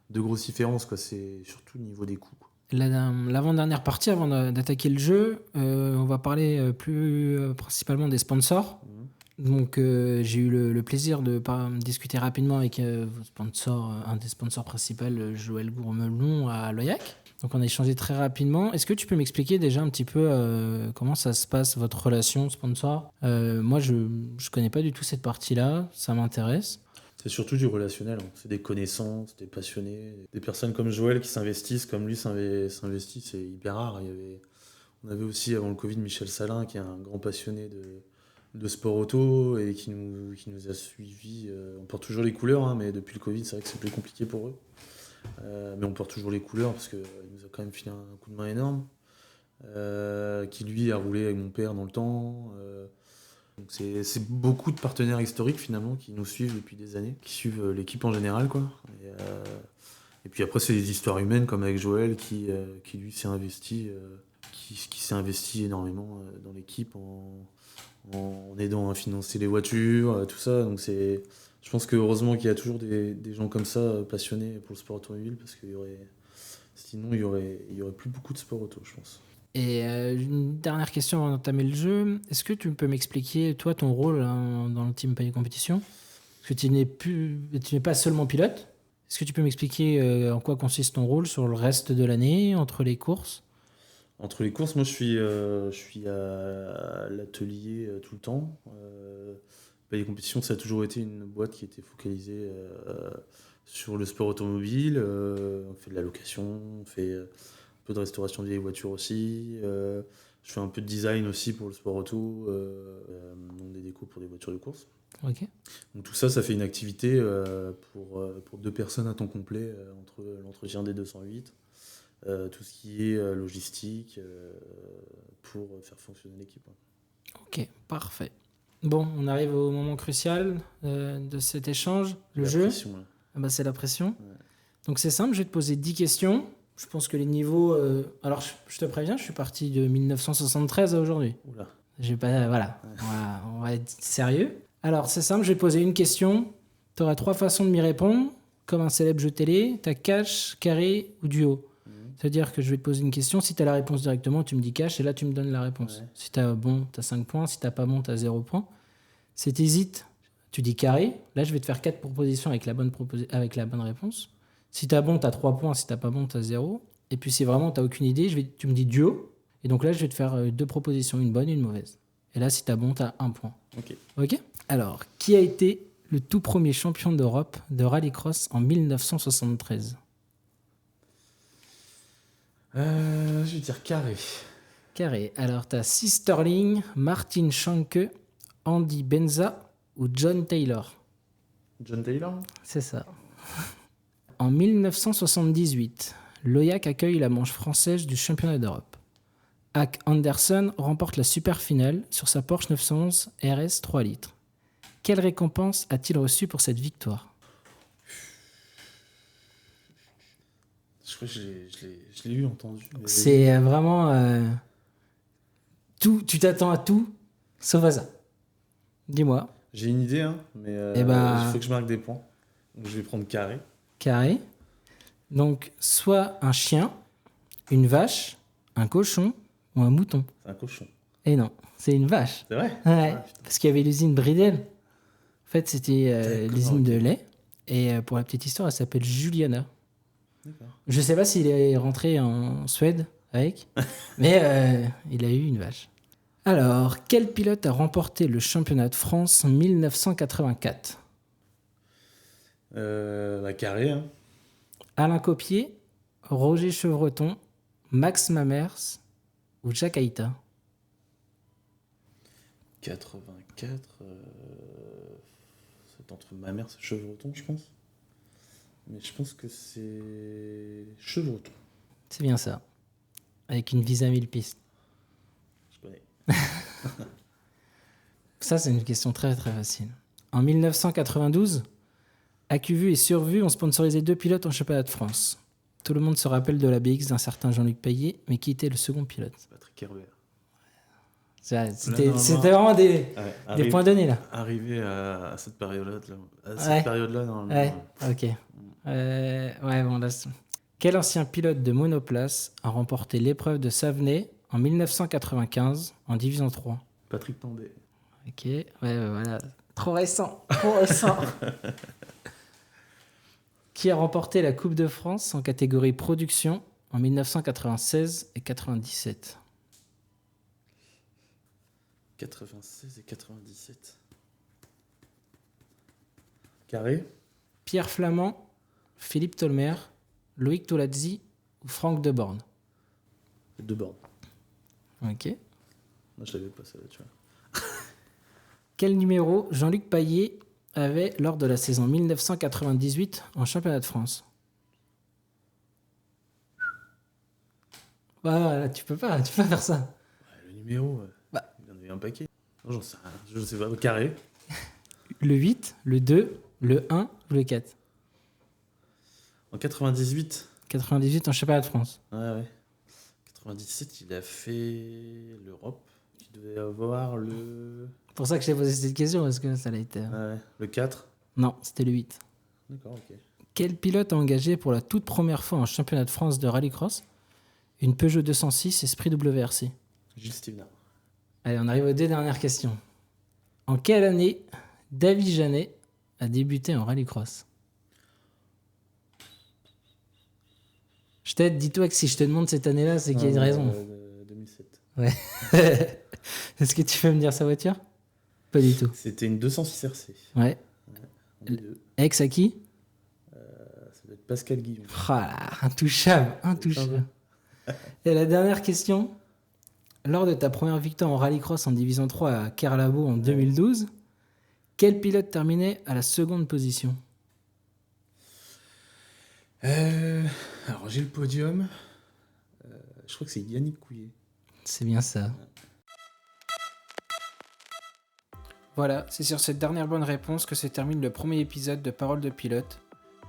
différences, quoi. C'est surtout au niveau des coûts, quoi. L'avant-dernière partie, avant d'attaquer le jeu, on va parler plus principalement des sponsors. Donc j'ai eu le plaisir de discuter rapidement avec vos sponsors, un des sponsors principaux, Joël Gourmelon à Loyac. Donc on a échangé très rapidement. Est-ce que tu peux m'expliquer déjà un petit peu comment ça se passe, votre relation sponsor? Moi, je connais pas du tout cette partie-là, ça m'intéresse. C'est surtout du relationnel, hein. C'est des connaissances, des passionnés, des personnes comme Joël qui s'investissent, comme lui s'investit, c'est hyper rare. On avait aussi avant le Covid Michel Salin qui est un grand passionné de sport auto et qui nous a suivis. On porte toujours les couleurs, hein, mais depuis le Covid, c'est vrai que c'est plus compliqué pour eux. Mais on porte toujours les couleurs parce qu'il nous a quand même filé un coup de main énorme. Qui lui a roulé avec mon père dans le temps. Donc c'est beaucoup de partenaires historiques finalement qui nous suivent depuis des années, qui suivent l'équipe en général, quoi. Et puis après c'est des histoires humaines comme avec Joël qui lui s'est investi, qui s'est investi énormément dans l'équipe en aidant à financer les voitures, tout ça. Donc je pense que heureusement qu'il y a toujours des gens comme ça passionnés pour le sport automobile parce qu'il y aurait, Sinon, il y aurait plus beaucoup de sport auto, je pense. Et une dernière question avant d'entamer le jeu. Est-ce que tu peux m'expliquer, toi, ton rôle hein, dans le team Payet Compétition? Parce que tu n'es pas seulement pilote. Est-ce que tu peux m'expliquer en quoi consiste ton rôle sur le reste de l'année, entre les courses? Entre les courses, moi, je suis à l'atelier tout le temps. Les compétitions, ça a toujours été une boîte qui était focalisée sur le sport automobile. On fait de la location, on fait un peu de restauration de vieilles voitures aussi. Je fais un peu de design aussi pour le sport auto, donc des décos pour des voitures de course. Ok. Donc tout ça, ça fait une activité pour 2 personnes à temps complet entre l'entretien des 208, tout ce qui est logistique pour faire fonctionner l'équipe. Ok, parfait. Bon, on arrive au moment crucial de cet échange, le La jeu. pression, là. Ah bah, c'est la pression. Ouais. Donc c'est simple, je vais te poser 10 questions. Je pense que les niveaux... alors je te préviens, je suis parti de 1973 à aujourd'hui. Oula. J'ai pas, voilà, on va être sérieux. Alors c'est simple, je vais te poser une question. Tu auras 3 façons de m'y répondre. Comme un célèbre jeu télé, t'as cash, carré ou duo. C'est-à-dire que je vais te poser une question, si tu as la réponse directement, tu me dis cash et là tu me donnes la réponse. Ouais. Si tu as bon, tu as 5 points, si tu pas bon, tu as 0 points. Si tu hésites, tu dis carré. Là, je vais te faire 4 propositions avec la bonne réponse. Si tu as bon, tu as 3 points, si tu pas bon, tu as 0. Et puis si vraiment tu aucune idée, tu me dis duo. Et donc là, je vais te faire 2 propositions, une bonne et une mauvaise. Et là, si tu as bon, tu as 1 point. Ok. Ok. Alors, qui a été le tout premier champion d'Europe de rallycross en 1973? Je vais dire carré. Carré. Alors, tu as Sisterling, Martin Schanke, Andy Benza ou John Taylor. John Taylor. C'est ça. En 1978, l'Oyac accueille la manche française du championnat d'Europe. Hack Anderson remporte la super finale sur sa Porsche 911 RS 3 litres. Quelle récompense a-t-il reçu pour cette victoire? Je crois que je l'ai eu entendu. Mais... C'est vraiment... tout, tu t'attends à tout, sauf à ça. Dis-moi. J'ai une idée, hein, mais Eh ben- il faut que je marque des points. Donc je vais prendre carré. Carré. Donc, soit un chien, une vache, un cochon ou un mouton. C'est un cochon. Et non, c'est une vache. C'est vrai? Ouais, Ah, putain. parce qu'il y avait l'usine Bridel. En fait, c'était D'accord, l'usine ok. de lait. Et pour la petite histoire, elle s'appelle Juliana. D'accord. Je sais pas s'il est rentré en Suède avec, mais il a eu une vache. Alors, quel pilote a remporté le championnat de France en 1984? Carré, hein. Alain Copier, Roger Chevreton, Max Mamers ou Jacques Aïta? 84. C'est entre ma mère et Chevreton, je pense. Mais je pense que c'est Chevreton. C'est bien ça. Avec une Visa 1000 pistes. Je connais. Ça, c'est une question très très facile. En 1992, AccuVu et Survu ont sponsorisé 2 pilotes en championnat de France. Tout le monde se rappelle de la BX d'un certain Jean-Luc Payet, mais qui était le second pilote? Patrick Herbert. C'était normalement- vraiment des Ouais, points donnés là. Arrivé à cette période-là, Ouais. normalement. Ouais, ok. Ouais, bon, là, quel ancien pilote de monoplace a remporté l'épreuve de Savenay en 1995 en Division 3? Patrick Tandet. Ok, ouais, voilà. Trop récent, trop récent. Qui a remporté la Coupe de France en catégorie production en 1996 et 97? 96 et 97. Carré. Pierre Flamand, Philippe Tolmer, Loïc Tolazzi ou Franck Deborn? De bornes. Ok. Moi, je l'avais pas, ça, tu vois. Quel numéro Jean-Luc Payet avait lors de la saison 1998 en championnat de France? Voilà, tu peux pas faire ça. Ouais, le numéro, Bah. il y en avait un paquet. Non, j'en sais rien. Je sais pas. Carré. Le 8, le 2, le 1 ou le 4? En 98. 98 en championnat de France. Ouais. 97, il a fait l'Europe. Il devait avoir le. C'est pour ça que je t'ai posé cette question, parce que ça l'a été. Ouais, le 4. Non, c'était le 8. D'accord, ok. Quel pilote a engagé pour la toute première fois en championnat de France de rallycross une Peugeot 206 Esprit WRC? Gilles Stevenard. Allez, on arrive aux 2 dernières questions. En quelle année David Janet a débuté en rallycross? Je t'aide, dis-toi que si je te demande cette année-là, c'est qu'il y a une raison. 2007. Ouais. Est-ce que tu peux me dire sa voiture? Pas du tout. C'était une 206 RC. Ouais. En B2. Ex à qui? Ça doit être Pascal Guillon. Ah là, intouchable. Et la dernière question. Lors de ta première victoire en rallycross en Division 3 à Kerlabo en 2012, quel pilote terminait à la seconde position? Alors j'ai le podium. Je crois que c'est Yannick Couillet. C'est bien ça. Voilà, c'est sur cette dernière bonne réponse que se termine le premier épisode de Paroles de pilote.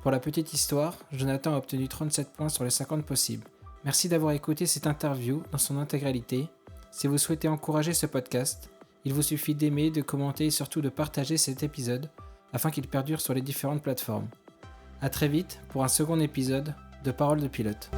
Pour la petite histoire, Jonathan a obtenu 37 points sur les 50 possibles. Merci d'avoir écouté cette interview dans son intégralité. Si vous souhaitez encourager ce podcast, il vous suffit d'aimer, de commenter et surtout de partager cet épisode afin qu'il perdure sur les différentes plateformes. A très vite pour un second épisode de Paroles de pilote.